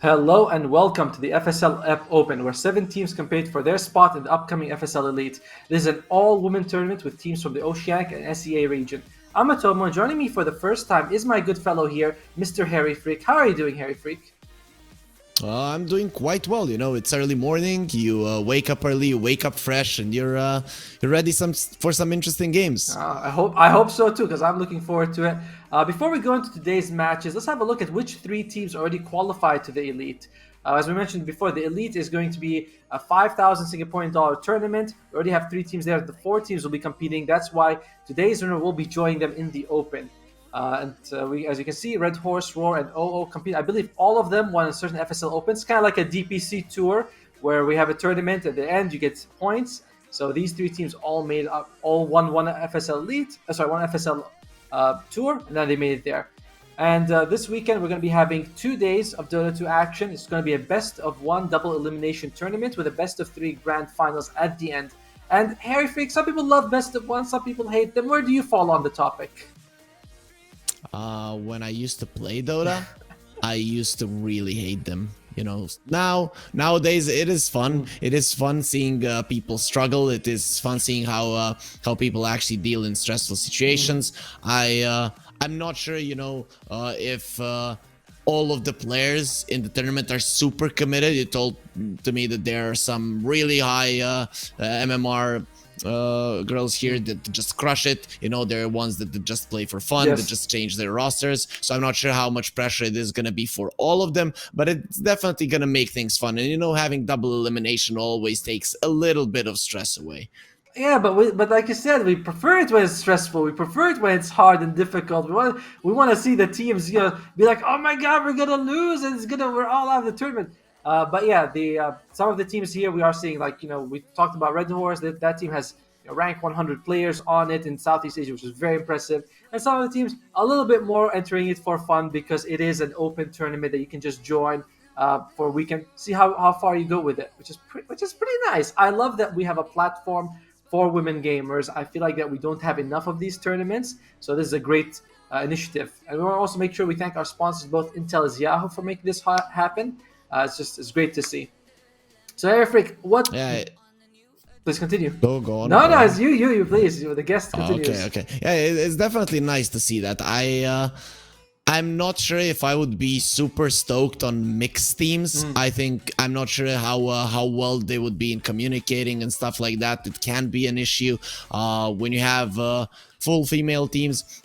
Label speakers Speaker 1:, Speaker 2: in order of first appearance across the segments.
Speaker 1: Hello and welcome to the FSL Ep Open, where 7 teams compete for their spot in the upcoming FSL Elite. This is an all-women tournament with teams from the Oceanic and SEA region. I'm Atomo, and joining me for the first time is my good fellow here, Mr. Harry Freak. How are you doing, Harry Freak?
Speaker 2: I'm doing quite well. It's early morning. You wake up early, you wake up fresh, and you're ready for some interesting games.
Speaker 1: I hope so too, because I'm looking forward to it. Before we go into today's matches, let's have a look at which 3 teams already qualified to the Elite. As we mentioned before, the Elite is going to be a 5,000 Singaporean dollar tournament. We already have 3 teams there. The 4 teams will be competing. That's why today's winner will be joining them in the Open. We, as you can see, Red Horse, Roar, and OO compete. I believe all of them won a certain FSL Opens, kind of like a DPC tour, where we have a tournament at the end. You get points. So these 3 teams all won one FSL Elite. One FSL tour, and then they made it there. And this weekend we're going to be having 2 days of Dota 2 action. It's going to be a best of 1 double elimination tournament with a best of 3 grand finals at the end. And Harry Freak, some people love best of 1, some people hate them. Where do you fall on the topic?
Speaker 2: When I used to play Dota, I used to really hate them. Nowadays it is fun. It is fun seeing people struggle. It is fun seeing how people actually deal in stressful situations. I'm not sure, if all of the players in the tournament are super committed. You told to me that there are some really high MMR girls here that just crush it. There are ones that just play for fun,
Speaker 1: Yes.
Speaker 2: that just change their rosters. So I'm not sure how much pressure it is going to be for all of them, but it's definitely going to make things fun. And having double elimination always takes a little bit of stress away.
Speaker 1: Yeah, but like you said, we prefer it when it's stressful. We prefer it when it's hard and difficult. We want to see the teams, be like, oh my god, we're gonna lose, and we're all out of the tournament. But yeah, the some of the teams here we are seeing, like we talked about Red Horse. That team has rank 100 players on it in Southeast Asia, which is very impressive. And some of the teams a little bit more entering it for fun because it is an open tournament that you can just join for a weekend, see how far you go with it, which is pretty nice. I love that we have a platform for women gamers. I feel like that we don't have enough of these tournaments, so this is a great initiative. And we want to also make sure we thank our sponsors, both Intel and Yahoo, for making this happen. It's great to see. So Eric, what?
Speaker 2: Yeah.
Speaker 1: Please continue.
Speaker 2: Go on.
Speaker 1: No, it's you, please. The guest continues.
Speaker 2: Okay. Yeah, it's definitely nice to see that. I'm not sure if I would be super stoked on mixed teams. I'm not sure how well they would be in communicating and stuff like that. It can be an issue when you have full female teams.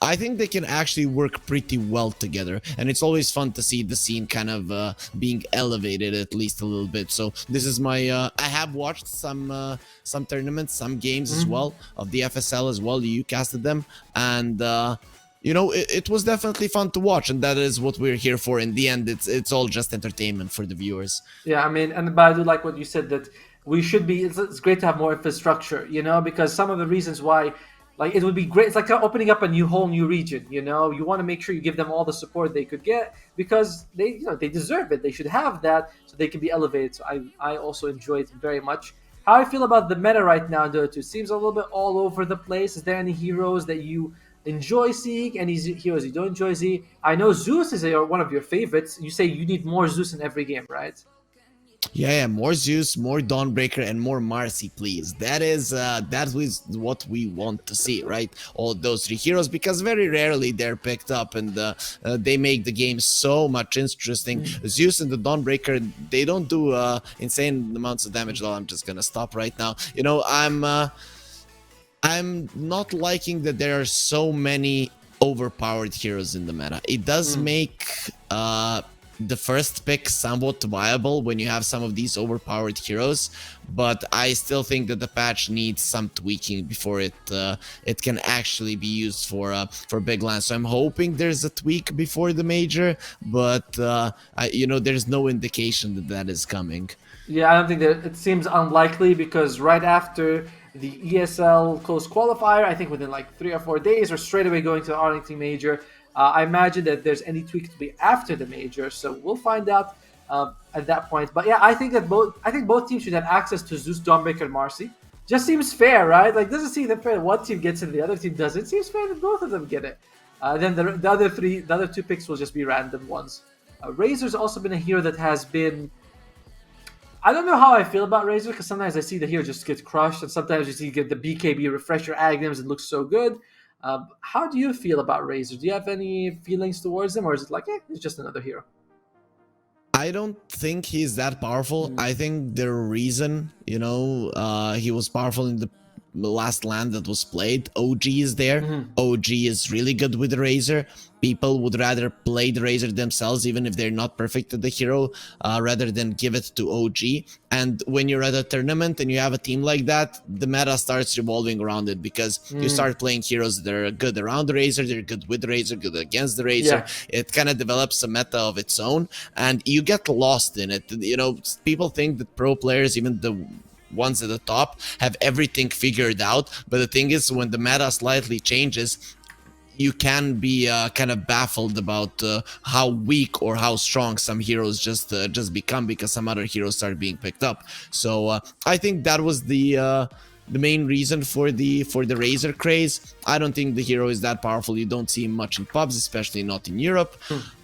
Speaker 2: I think they can actually work pretty well together, and it's always fun to see the scene kind of being elevated at least a little bit. So this is my I have watched some tournaments, some games as well of the FSL as well. You casted them, and it was definitely fun to watch, and that is what we're here for. In the end, it's all just entertainment for the viewers.
Speaker 1: Yeah, I mean, but I do like what you said, that we should be. It's great to have more infrastructure, because some of the reasons why, like, it would be great. It's like opening up a whole new region. You want to make sure you give them all the support they could get, because they deserve it. They should have that so they can be elevated. So I also enjoy it very much. How I feel about the meta right now, though, too, seems a little bit all over the place. Is there any heroes that you enjoy seeing? Any heroes you don't enjoy seeing? I know Zeus is one of your favorites. You say you need more Zeus in every game, right?
Speaker 2: Yeah, more Zeus, more Dawnbreaker, and more Marcy, please. That is what we want to see, right? All those 3 heroes, because very rarely they're picked up, and they make the game so much interesting. Zeus and the Dawnbreaker, they don't do insane amounts of damage. Though I'm just gonna stop right now. I'm not liking that there are so many overpowered heroes in the meta. It does make the first pick somewhat viable when you have some of these overpowered heroes, but I still think that the patch needs some tweaking before it can actually be used for big lands. So I'm hoping there's a tweak before the major, but there's no indication that is coming.
Speaker 1: Yeah, I don't think that. It seems unlikely, because right after the ESL close qualifier, I think within like 3 or 4 days, or straight away going to the Arlington Major, I imagine that there's any tweak to be after the major. So we'll find out at that point. But yeah, I think both teams should have access to Zeus, Dawnbreaker, and Marcy. Just seems fair, right? Like, doesn't seem fair that one team gets it and the other team doesn't. It seems fair that both of them get it. Then the other 2 picks will just be random ones. Razor's also been a hero that has been. I don't know how I feel about Razor because sometimes I see the hero just get crushed, and sometimes you see get the BKB refresher Agnems and looks so good. How do you feel about Razor? Do you have any feelings towards him, or is it like, it's just another hero?
Speaker 2: I don't think he's that powerful. I think the reason, he was powerful in the last land that was played, OG is there. OG is really good with the Razor. People would rather play the Razor themselves, even if they're not perfect at the hero, rather than give it to OG. And when you're at a tournament and you have a team like that, the meta starts revolving around it because you start playing heroes that are good around the Razor, they're good with the Razor, good against the Razor.
Speaker 1: Yeah.
Speaker 2: It kind of develops a meta of its own, and you get lost in it. People think that pro players, even the ones at the top, have everything figured out, but the thing is, when the meta slightly changes, you can be kind of baffled about how weak or how strong some heroes just become because some other heroes start being picked up. So I think that was the main reason for the Razor craze. I don't think the hero is that powerful. You don't see him much in pubs, especially not in Europe,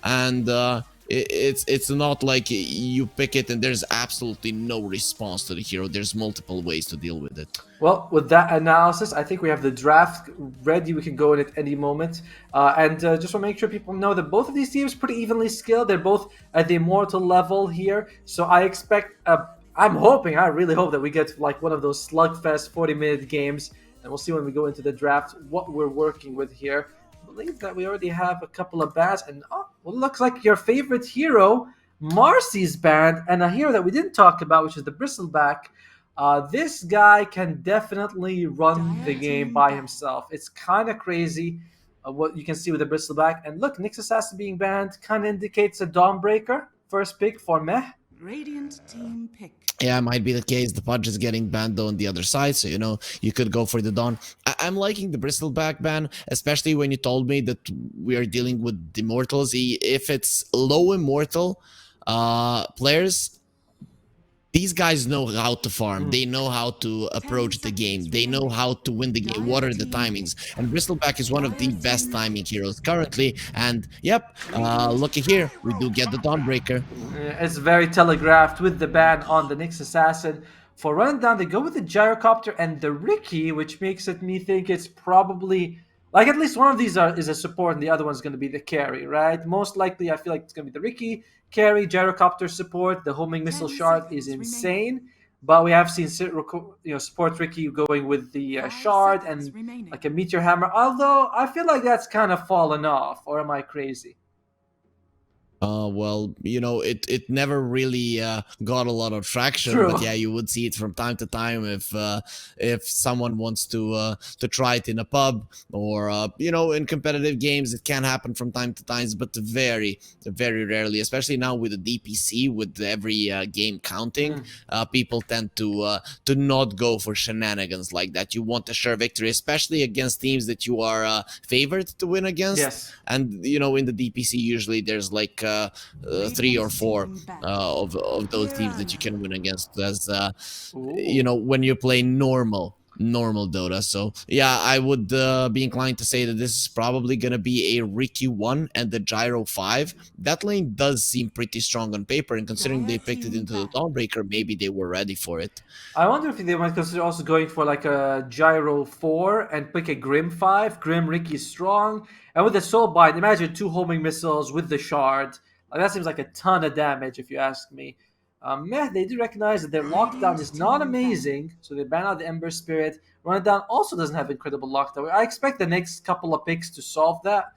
Speaker 2: and it's not like you pick it and there's absolutely no response to the hero. There's multiple ways to deal with it.
Speaker 1: Well, with that analysis, I think we have the draft ready. We can go in at any moment. And just want to make sure people know that both of these teams are pretty evenly skilled. They're both at the immortal level here. So I expect, I really hope that we get like one of those slugfest 40-minute games. And we'll see when we go into the draft what we're working with here. I believe that we already have a couple of bans. And well, it looks like your favorite hero, Marcy's banned. And a hero that we didn't talk about, which is the Bristleback. This guy can definitely run the game by himself. It's kind of crazy what you can see with the Bristleback. And look, Nyx Assassin being banned kind of indicates a Dawnbreaker. First pick for Meh.
Speaker 3: Radiant team pick.
Speaker 2: Yeah, might be the case. The Pudge is getting banned on the other side, so you could go for the Dawn. I'm liking the Bristleback ban, especially when you told me that we are dealing with Immortals. If it's low Immortal players, these guys know how to farm. They know how to approach the game. They know how to win the game. What are the timings? And Bristleback is one of the best timing heroes currently. And yep, looky here, we do get the Dawnbreaker.
Speaker 1: It's very telegraphed with the ban on the Nyx Assassin. For running down, they go with the Gyrocopter and the Riki, which makes me think it's probably like at least one of these is a support and the other one's going to be the carry, right? Most likely, I feel like it's going to be the Riki carry, Gyrocopter support. The homing missile shard is insane, but we have seen support Riki going with the shard and like a meteor hammer. Although I feel like that's kind of fallen off, or am I crazy?
Speaker 2: Well, it never really got a lot of traction.
Speaker 1: True.
Speaker 2: But yeah, you would see it from time to time if someone wants to try it in a pub or in competitive games. It can happen from time to time, but very, very rarely. Especially now with the DPC, with every game counting, people tend to not go for shenanigans like that. You want a sure victory, especially against teams that you are favored to win against.
Speaker 1: Yes.
Speaker 2: And in the DPC, usually there's like 3 or 4 of those teams that you can win against, as when you play normal Dota. So yeah, I would be inclined to say that this is probably gonna be a Riki 1 and the Gyro 5. That lane does seem pretty strong on paper, and considering they picked it into the Dawnbreaker, maybe they were ready for it.
Speaker 1: I wonder if they might consider also going for like a Gyro 4 and pick a Grim 5. Grim Riki is strong, and with the Soul Bind, imagine 2 homing missiles with the shard. That seems like a ton of damage if you ask me. They do recognize that their lockdown is not amazing, so they ban out the Ember Spirit. Run It Down also doesn't have incredible lockdown. I expect the next couple of picks to solve that.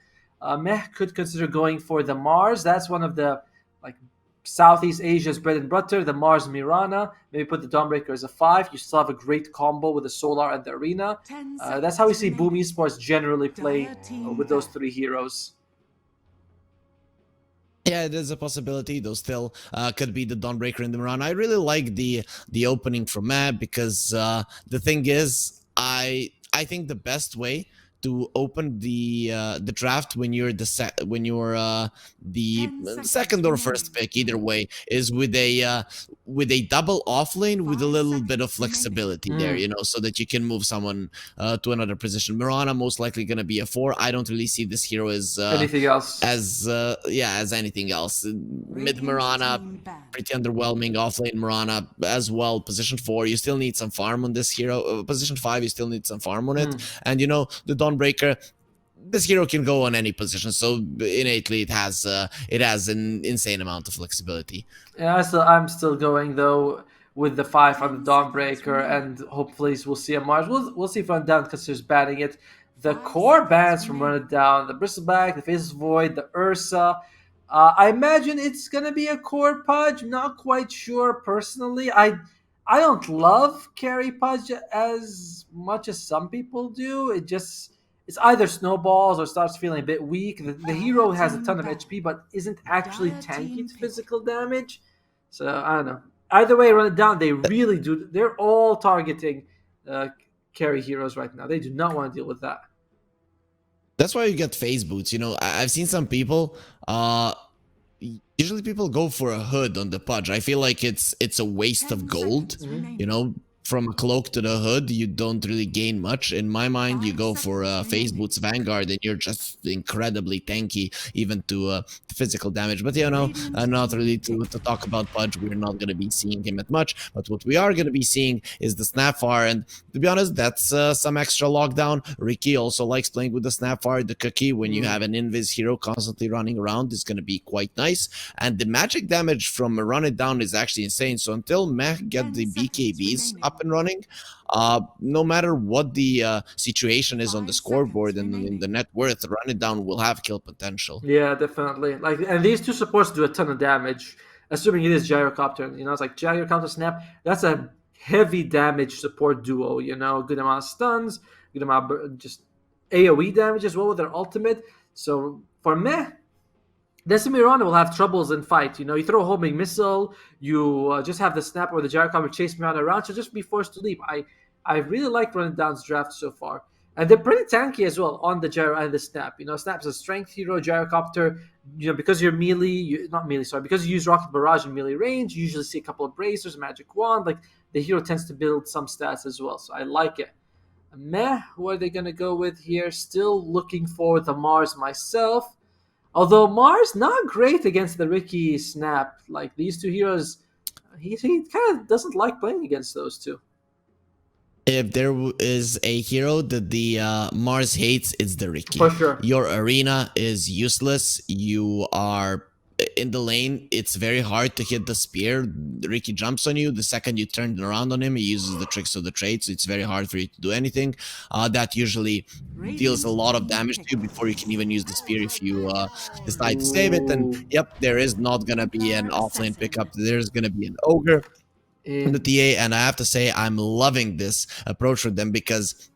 Speaker 1: Could consider going for the Mars. That's one of the Southeast Asia's bread and butter, the Mars Mirana. Maybe put the Dawnbreaker as a 5. You still have a great combo with the Solar and the Arena. That's how we see Boom Esports generally play with those 3 heroes.
Speaker 2: Yeah, it is a possibility, though still could be the Dawnbreaker in the run. I really like the opening from Mab because the thing is, I think the best way to open the draft when you're the second or first pick, either way, is with a double off lane with a little bit of flexibility there, you know, so that you can move someone to another position. Mirana most likely going to be a 4. I don't really see this hero as
Speaker 1: Anything else?
Speaker 2: as anything else. Mid Mirana, pretty underwhelming. Offlane Mirana as well. Position 4, you still need some farm on this hero. Position 5, you still need some farm on it. And you know, the Dawnbreaker, this hero can go on any position, so innately it has an insane amount of flexibility.
Speaker 1: Yeah, I'm still going though with the 5 on the Dawnbreaker, and hopefully we'll see a Mars. We'll see if Run Down considers banning it. The core bans from Run It Down: the Bristleback, the Faceless Void, the Ursa. I imagine it's gonna be a core Pudge. Not quite sure personally. I don't love carry Pudge as much as some people do. It's either snowballs or starts feeling a bit weak. The hero has a ton of HP, but isn't actually tanky to physical damage. So I don't know. Either way, Run It Down, they really do. They're all targeting carry heroes right now. They do not want to deal with that.
Speaker 2: That's why you get phase boots. You know, I've seen some people. Usually people go for a hood on the Pudge. I feel like it's a waste of gold. You know, from a cloak to the hood, you don't really gain much. In my mind, you go for phase boots Vanguard, and you're just incredibly tanky, even to physical damage. But you know, not really to talk about Pudge. We're not going to be seeing him at much. But what we are going to be seeing is the Snapfire, and to be honest, that's some extra lockdown. Ricky also likes playing with the Snapfire. The cookie, when you have an invis hero constantly running around, is going to be quite nice. And the magic damage from Run It Down is actually insane. So until Mech get the BKBs up and running, no matter what the situation is on the scoreboard and in the net worth, Run It Down will have kill potential.
Speaker 1: Yeah, definitely. And these two supports do a ton of damage, assuming it is Gyrocopter. You know, it's like Gyrocopter Snap. That's a heavy damage support duo. You know, good amount of stuns, good amount of just AOE damage as well with their ultimate. So for Meh, Mirana will have troubles in fight. You know, you throw a homing missile, you just have the Snap or the Gyrocopter chase Mirana around, she'll just be forced to leave. I really like Run It Down's draft so far. And they're pretty tanky as well on the Gyro and the Snap. You know, Snap's a strength hero, Gyrocopter, you know, because you're melee, because you use Rocket Barrage in melee range, you usually see a couple of Bracers, Magic Wand. Like, the hero tends to build some stats as well, so I like it. Meh, who are they going to go with here? Still looking for the Mars myself. Although Mars, not great against the Ricky Snap. Like, these two heroes, he kind of doesn't like playing against those two.
Speaker 2: If there is a hero that the Mars hates, it's the Ricky.
Speaker 1: For sure.
Speaker 2: Your arena is useless. You are in the lane. It's very hard to hit the spear. Ricky jumps on you. The second you turn around on him, he uses the tricks of the trade, so it's very hard for you to do anything. That usually deals a lot of damage to you before you can even use the spear if you decide to save it. And yep, there is not going to be an offlane pickup. There's going to be an ogre in the TA, and I have to say I'm loving this approach with them, because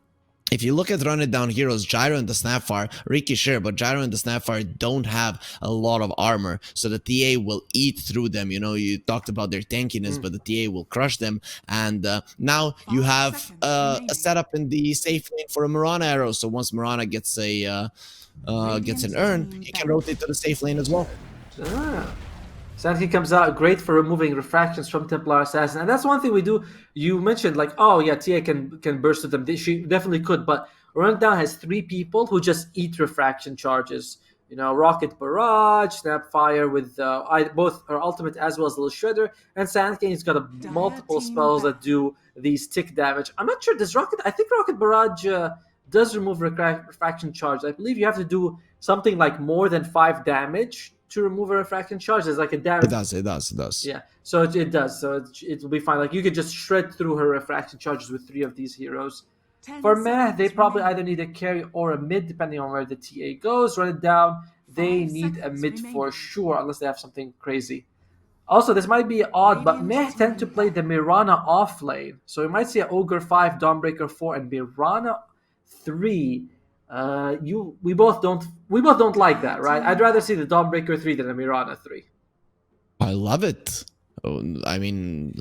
Speaker 2: if you look at Run It Down heroes, Gyro and the Snapfire, Ricky sure, but Gyro and the Snapfire don't have a lot of armor, so the TA will eat through them. You know, you talked about their tankiness, but the TA will crush them. And now you have a setup in the safe lane for a Mirana arrow, so once Mirana gets an urn, he can rotate to the safe lane as well.
Speaker 1: Sandkin comes out great for removing refractions from Templar Assassin, and that's one thing we do. You mentioned, like, oh yeah, TA can burst with them. She definitely could, but Run It Down has 3 people who just eat refraction charges. You know, Rocket Barrage, Snapfire with both her ultimate as well as Little Shredder, and Sandkin's got multiple spells that do these tick damage. I'm not sure, I think Rocket Barrage does remove refraction charge. I believe you have to do something like more than 5 damage to remove a refraction charge. There's like a damage.
Speaker 2: It does.
Speaker 1: Yeah, so it does. So it will be fine. Like, you could just shred through her refraction charges with 3 of these heroes. For Meh, they probably either need a carry or a mid, depending on where the TA goes. Run It Down, they need a mid for sure, unless they have something crazy. Also, this might be odd, but Meh tend to play the Mirana off lane. So we might see an Ogre 5, Dawnbreaker 4, and Mirana 3. We both don't like that, right? I'd rather see the Dawnbreaker 3 than a Mirana 3.
Speaker 2: I love it. I mean,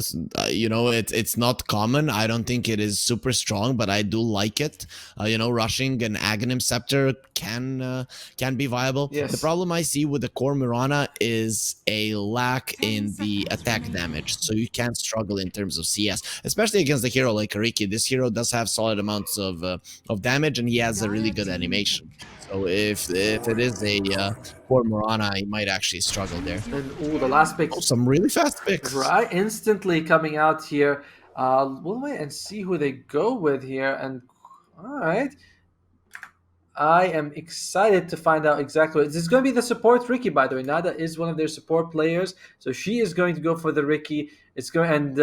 Speaker 2: you know, it's not common. I don't think it is super strong, but I do like it. You know, rushing an Aghanim Scepter can be viable. The
Speaker 1: Yes.
Speaker 2: problem I see with the core Mirana is a lack
Speaker 3: 10
Speaker 2: in the
Speaker 3: seconds
Speaker 2: attack
Speaker 3: remaining.
Speaker 2: damage, so you can struggle in terms of CS, especially against a hero like Ariki. This hero does have solid amounts of damage, and he has a really
Speaker 3: Dire
Speaker 2: good
Speaker 3: team
Speaker 2: animation.
Speaker 3: pick.
Speaker 2: So if it is a core Mirana, he might actually struggle there.
Speaker 3: Choose your
Speaker 1: And ooh, the last pick.
Speaker 2: Oh, some really fast picks.
Speaker 1: Right, instantly coming out here. We'll wait and see who they go with here. And all right, I am excited to find out exactly. This is going to be the support Ricky, by the way. Nada is one of their support players, so she is going to go for the Ricky. It's going and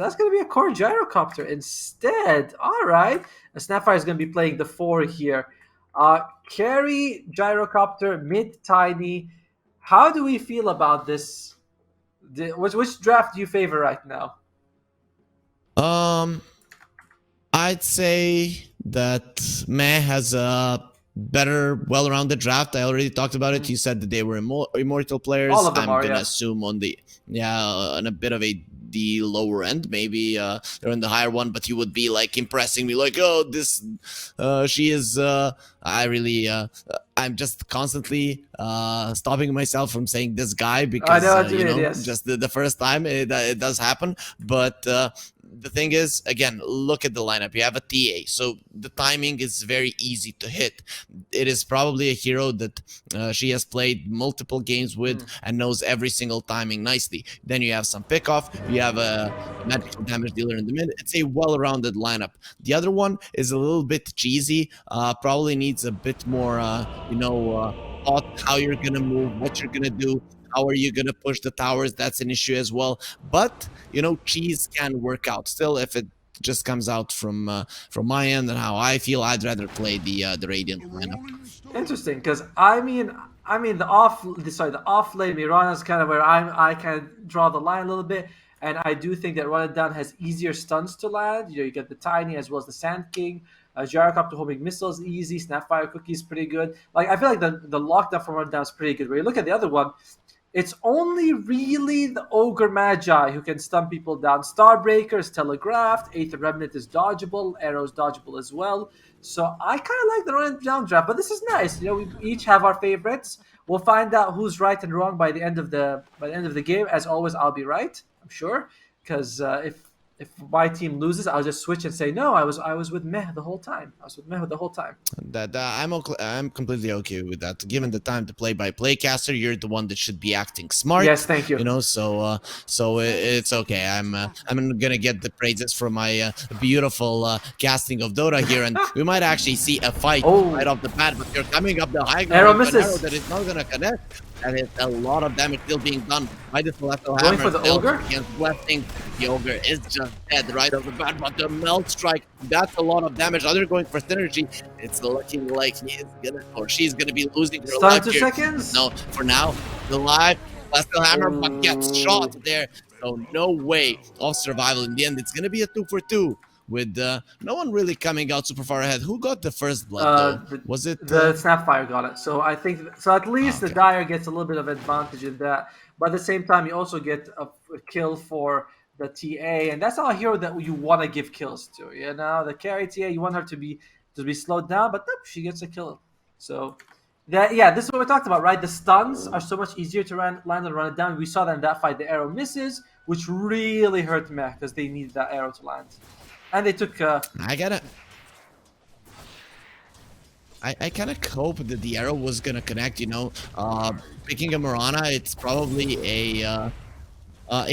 Speaker 1: that's going to be a core gyrocopter instead. All right, a Snapfire is going to be playing the 4 here. Carry gyrocopter, mid tiny. How do we feel about this? Which draft do you favor right now?
Speaker 2: I'd say that Meh has a better, well-rounded draft. I already talked about it. You said that they were immortal players.
Speaker 1: All of them
Speaker 2: I'm
Speaker 1: are,
Speaker 2: gonna
Speaker 1: yeah.
Speaker 2: assume on the on a bit of the lower end. Maybe they're in the higher one, but you would be like impressing me, like, oh, this, she is. I really, I'm just constantly stopping myself from saying this guy
Speaker 1: I
Speaker 2: because
Speaker 1: know what you
Speaker 2: you
Speaker 1: mean,
Speaker 2: know,
Speaker 1: yes.
Speaker 2: just the first time it does happen, but. The thing is, again, look at the lineup. You have a TA, so the timing is very easy to hit. It is probably a hero that she has played multiple games with and knows every single timing nicely. Then you have some pickoff. You have a magical damage dealer in the mid. It's a well-rounded lineup. The other one is a little bit cheesy. Probably needs a bit more, thought how you're gonna move, what you're gonna do. How are you gonna push the towers? That's an issue as well. But you know, cheese can work out. Still, if it just comes out from my end and how I feel, I'd rather play the Radiant lineup.
Speaker 1: Interesting, because the off lane Mirana is kind of where I can draw the line a little bit, and I do think that Run It Down has easier stuns to land. You know, you get the Tiny as well as the Sand King. Gyrocopter homing missiles easy. Snapfire Cookie is pretty good. Like, I feel like the lockdown from Run It Down is pretty good. Where you look at the other one, it's only really the Ogre Magi who can stun people down. Starbreaker is telegraphed. Aether Remnant is dodgeable. Arrow's dodgeable as well. So I kind of like the Run Down draft, but this is nice. You know, we each have our favorites. We'll find out who's right and wrong by the end of the game. As always, I'll be right. I'm sure, because if my team loses, I'll just switch and say no. I was with Meh the whole time. I was with Meh the whole time.
Speaker 2: That I'm completely okay with that. Given the time to play by playcaster, you're the one that should be acting smart.
Speaker 1: Yes, thank you.
Speaker 2: You know, so it's okay. I'm gonna get the praises for my beautiful casting of Dota here, and we might actually see a fight right off the bat. But you're coming up the high ground.
Speaker 1: Arrow
Speaker 2: with an
Speaker 1: misses.
Speaker 2: arrow that is not gonna connect. And it's a lot of damage still being done by the Celestial
Speaker 1: Going
Speaker 2: Hammer.
Speaker 1: for the
Speaker 2: Still
Speaker 1: Ogre?
Speaker 2: against Blessing. The Ogre is just dead right off the bat, but the Melt Strike, that's a lot of damage. Now they're going for synergy. It's looking like he is gonna, or she's gonna be losing her
Speaker 1: Stun
Speaker 2: life
Speaker 1: 2
Speaker 2: here.
Speaker 1: seconds.
Speaker 2: No, for now, the live Celestial Hammer but gets shot there. So no way of survival. In the end, it's gonna be a 2-for-2. With no one really coming out super far ahead. Who got the first blood, though? Was it...
Speaker 1: the Snapfire got it. So I think so. At least the
Speaker 2: Okay.
Speaker 1: Dire gets a little bit of advantage in that. But at the same time, you also get a kill for the TA, and that's not a hero that you want to give kills to. You know, the carry TA, you want her to be slowed down, but nope, she gets a kill. So that, yeah, this is what we talked about, right? The stuns are so much easier to land and run it down. We saw that in that fight. The arrow misses, which really hurt Mech because they needed that arrow to land. And they took...
Speaker 2: I get it. I kind of hope that the arrow was gonna connect, you know. Picking a Mirana, it's probably a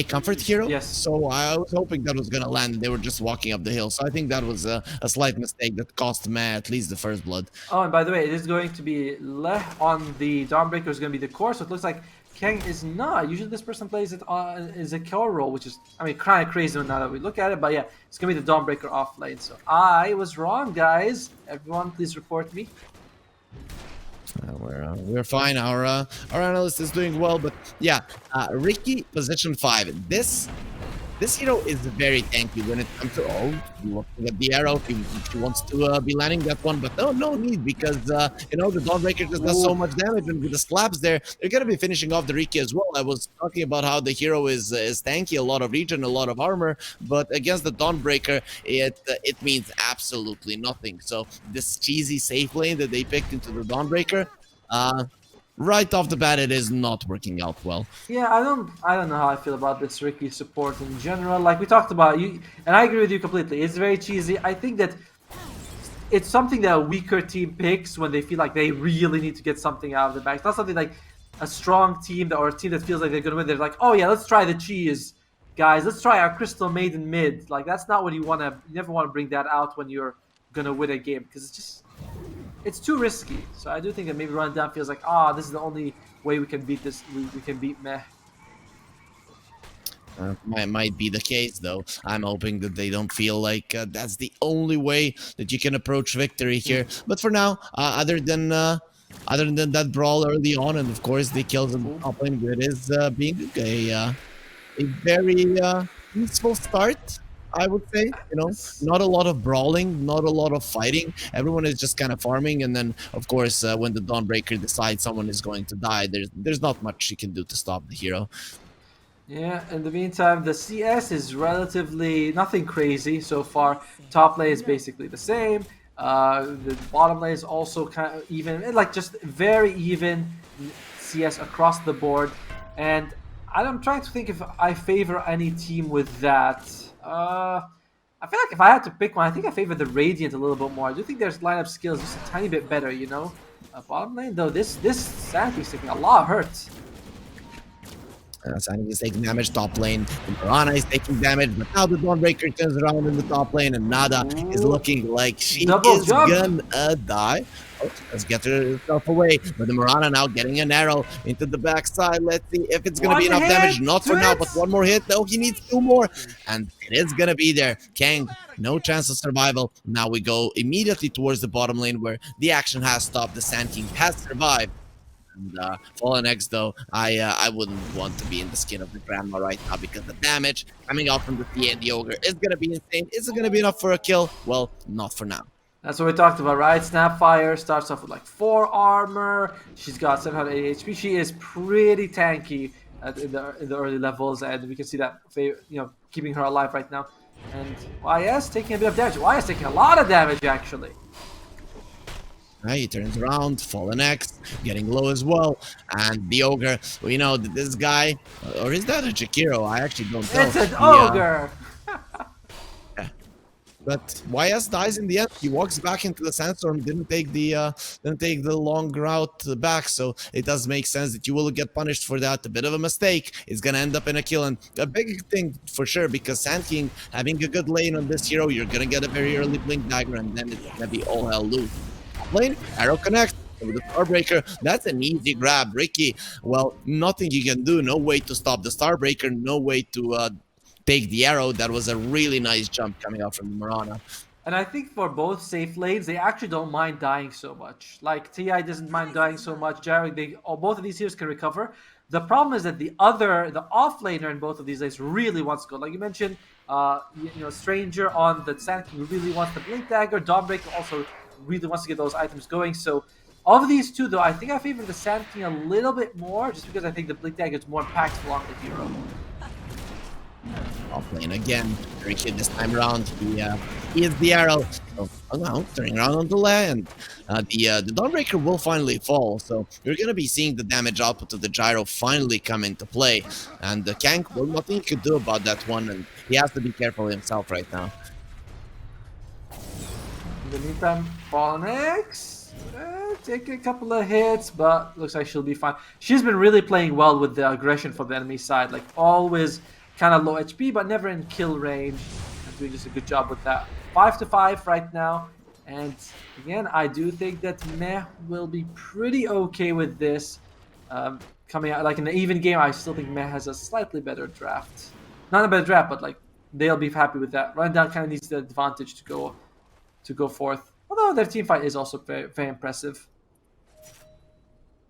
Speaker 2: comfort hero.
Speaker 1: Yes.
Speaker 2: So I was hoping that was gonna land. They were just walking up the hill. So I think that was a slight mistake that cost me at least the first blood.
Speaker 1: Oh, and by the way, it is going to be left on the Dawnbreaker is going to be the core, so it looks like Kang is not. Usually this person plays it is a core role, which is, I mean, kind of crazy now that we look at it, but yeah, it's going to be the Dawnbreaker off lane. So I was wrong, guys. Everyone, please report me.
Speaker 2: We're fine. Our analyst is doing well, but yeah, Ricky position 5. This This hero is very tanky when it comes to looking at the arrow. He wants to be landing that one, but no need because you know the Dawnbreaker just does so much damage, and with the slaps there, they're gonna be finishing off the Riki as well. I was talking about how the hero is tanky, a lot of regen, a lot of armor, but against the Dawnbreaker, it means absolutely nothing. So this cheesy safe lane that they picked into the Dawnbreaker, right off the bat, it is not working out well.
Speaker 1: Yeah, I don't know how I feel about this Ricky support in general. Like we talked about, you and I agree with you completely. It's very cheesy. I think that it's something that a weaker team picks when they feel like they really need to get something out of the bag. It's not something like a strong team or a team that feels like they're gonna win. They're like, oh yeah, let's try the cheese, guys. Let's try our Crystal Maiden mid. Like that's not what you want to. You never want to bring that out when you're gonna win a game because it's too risky. So I do think that maybe Run Down feels like, this is the only way we can beat this. We can beat Meh.
Speaker 2: Might be the case though. I'm hoping that they don't feel like that's the only way that you can approach victory here. But for now, other than that brawl early on, and of course the kills in the top lane, it is being a very peaceful start. I would say, you know, not a lot of brawling, not a lot of fighting. Everyone is just kind of farming, and then, of course, when the Dawnbreaker decides someone is going to die, there's not much you can do to stop the hero.
Speaker 1: Yeah, in the meantime, the CS is relatively nothing crazy so far. Top lane is basically the same. The bottom lane is also kind of even, like just very even CS across the board. And I'm trying to think if I favor any team with that. I feel like if I had to pick one, I think I favor the Radiant a little bit more. I do think their lineup skills just a tiny bit better, you know. Bottom lane though, this Sandy's taking a lot of hurt.
Speaker 2: Sandy is taking damage top lane. Mirana is taking damage, but now the Dawnbreaker turns around in the top lane, and Nada is looking like she is gonna die. Oh, let's get herself away. But the Mirana now getting an arrow into the backside. Let's see if it's gonna be enough damage. Not for now, but one more hit. No, he needs two more, and it is gonna be there. Kang, no chance of survival. Now we go immediately towards the bottom lane where the action has stopped. The Sand King has survived. And Fallen X, though, I wouldn't want to be in the skin of the grandma right now because the damage coming out from the TA and the Ogre is going to be insane. Is it going to be enough for a kill? Well, not for now.
Speaker 1: That's what we talked about, right? Snapfire starts off with like 4 armor. She's got 780 HP. She is pretty tanky in the early levels, and we can see that, you know, keeping her alive right now. And YS taking a bit of damage. YS taking a lot of damage, actually.
Speaker 2: He turns around, Fallen X, getting low as well, and the Ogre, well, you know, this guy, or is that a Jakiro? I actually don't know.
Speaker 1: It's an Ogre!
Speaker 2: Yeah. But YS dies in the end. He walks back into the sandstorm, didn't take the long route back, so it does make sense that you will get punished for that. A bit of a mistake is gonna end up in a kill, and a big thing for sure, because Sand King having a good lane on this hero, you're gonna get a very early blink dagger, and then it's gonna be all hell loose. Lane, arrow connects with the Starbreaker. That's an easy grab. Ricky, well, nothing you can do. No way to stop the Starbreaker. No way to take the arrow. That was a really nice jump coming out from the Mirana.
Speaker 1: And I think for both safe lanes, they actually don't mind dying so much. Like, TI doesn't mind dying so much. Jarek, both of these heroes can recover. The problem is that the off laner in both of these lanes really wants to go. Like you mentioned, you know, Stranger on the Sand King really wants the Blink Dagger. Dawnbreaker also really wants to get those items going. So of these two, though, I think I favor the Sand King a little bit more, just because I think the Blink Dagger is more impactful on the hero.
Speaker 2: Off lane again. Ricky this time around. He is the arrow. So, now turning around on the land. The Dawnbreaker will finally fall. So you're gonna be seeing the damage output of the gyro finally come into play. And the Kang, well, nothing he could do about that one, and he has to be careful himself right now.
Speaker 1: In the meantime, Fallen X taking a couple of hits, but looks like she'll be fine. She's been really playing well with the aggression from the enemy side, like always kind of low HP, but never in kill range. And doing just a good job with that. 5-5 right now, and again, I do think that Meh will be pretty okay with this. Coming out like in the even game, I still think Meh has a slightly better draft. Not a better draft, but like they'll be happy with that. Rundown kind of needs the advantage to go forth. Although their team fight is also very, very impressive.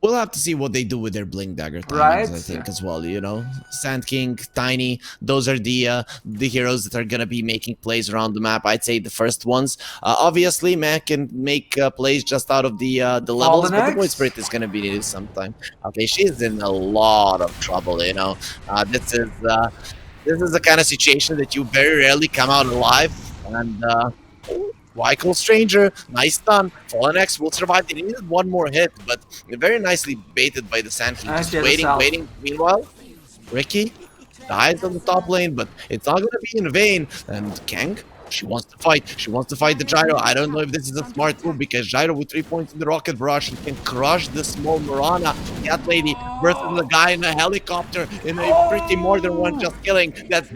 Speaker 2: We'll have to see what they do with their Blink Dagger timings,
Speaker 1: Right?
Speaker 2: I think, as well, you know? Sand King, Tiny, those are the heroes that are gonna be making plays around the map. I'd say the first ones. Obviously, Mac can make plays just out of the levels, but the Void Spirit is gonna be needed sometime. Okay, she's in a lot of trouble, you know? This is the kind of situation that you very rarely come out alive, and Michael Stranger, nice stun. Fallen X will survive. They needed one more hit, but very nicely baited by the Sand King. Just waiting. Meanwhile, Ricky dies on the top lane, but it's not going to be in vain. And Kang, she wants to fight. She wants to fight the Gyro. I don't know if this is a smart move because Gyro with 3 points in the Rocket Barrage can crush the small Mirana. Cat Lady versus the guy in a helicopter in a pretty modern one. Just kidding. That's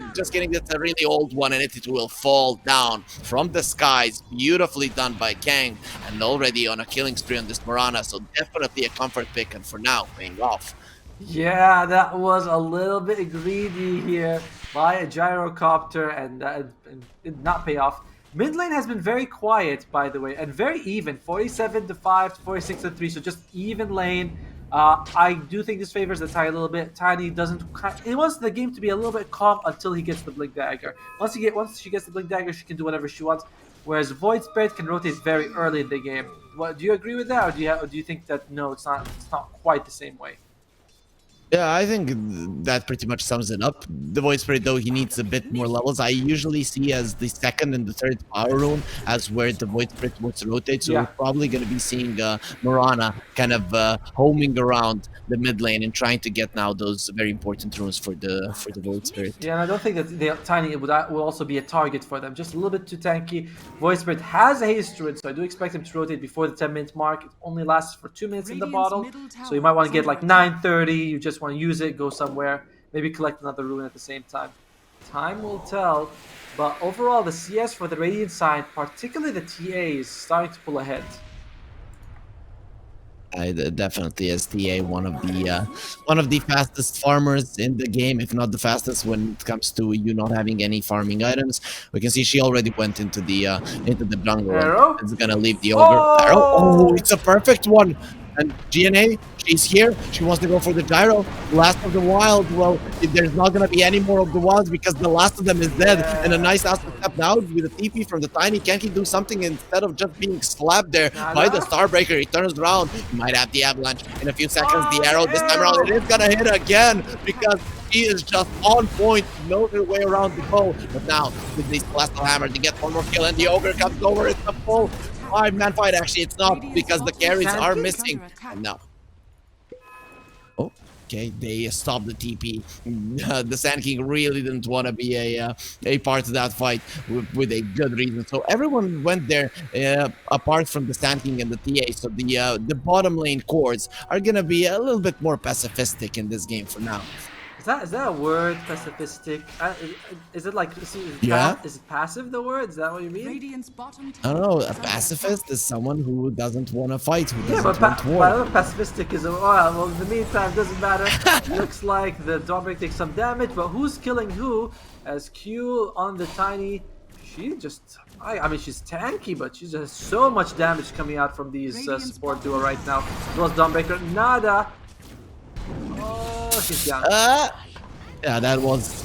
Speaker 2: a really old one, and it will fall down from the skies. Beautifully done by Kang, and already on a killing spree on this Mirana. So definitely a comfort pick, and for now paying off.
Speaker 1: Yeah, that was a little bit greedy here by a gyrocopter, and it did not pay off. Mid lane has been very quiet, by the way, and very even. 47-5 to 46-3, so just even lane. I do think this favors the Tiny a little bit. Tiny doesn't. He wants the game to be a little bit calm until he gets the Blink Dagger. Once she gets the Blink Dagger, she can do whatever she wants. Whereas Void Spirit can rotate very early in the game. What, do you agree with that, or do you think that no, it's not quite the same way?
Speaker 2: Yeah, I think that pretty much sums it up. The Void Spirit, though, he needs a bit more levels. I usually see as the second and the third power rune as where the Void Spirit wants to rotate. So we're probably going to be seeing Mirana kind of homing around the mid lane and trying to get now those very important runes for the Void Spirit.
Speaker 1: Yeah, and I don't think that the Tiny will also be a target for them. Just a little bit too tanky. Void Spirit has a haste druid, so I do expect him to rotate before the 10-minute mark. It only lasts for 2 minutes in the bottle, so you might want to get like 9:30. You just want to use it, go somewhere, maybe collect another rune at the same time. Time will tell, but overall the CS for the Radiant side, particularly the TA, is starting to pull ahead.
Speaker 2: Definitely as TA one of the fastest farmers in the game, if not the fastest when it comes to you not having any farming items. We can see she already went into the jungle.
Speaker 1: Arrow?
Speaker 2: It's gonna leave the ogre. Arrow. Oh, it's a perfect one. And GNA, she's here. She wants to go for the gyro. Last of the wild. Well, there's not going to be any more of the wilds because the last of them is dead. Yeah. And a nice astral step now with a TP from the Tiny. Can he do something instead of just being slapped there by the Starbreaker? He turns around. He might have the avalanche in a few seconds. The arrow this time around. It is going to hit again because he is just on point. Knows her way around the bow. But now with the Celestial Hammer to get one more kill and the ogre comes over. It's a full 5-man fight. Actually, it's not because the carries are missing. And now, okay, they stopped the TP. The Sand King really didn't want to be a part of that fight with a good reason. So everyone went there apart from the Sand King and the TA. So the bottom lane cores are gonna be a little bit more pacifistic in this game for now.
Speaker 1: Is that a word, pacifistic? Is it like, is it passive, the word? Is that what you mean?
Speaker 2: I don't know, a pacifist is someone who doesn't want to fight, who doesn't want war.
Speaker 1: But pacifistic is a, well, in the meantime, doesn't matter. Looks like the Dawnbreaker takes some damage, but who's killing who? As Q on the Tiny, she just, I mean, she's tanky, but she's just so much damage coming out from these support duo right now. As well as Dawnbreaker, nada. Oh, she's down.
Speaker 2: Yeah, that was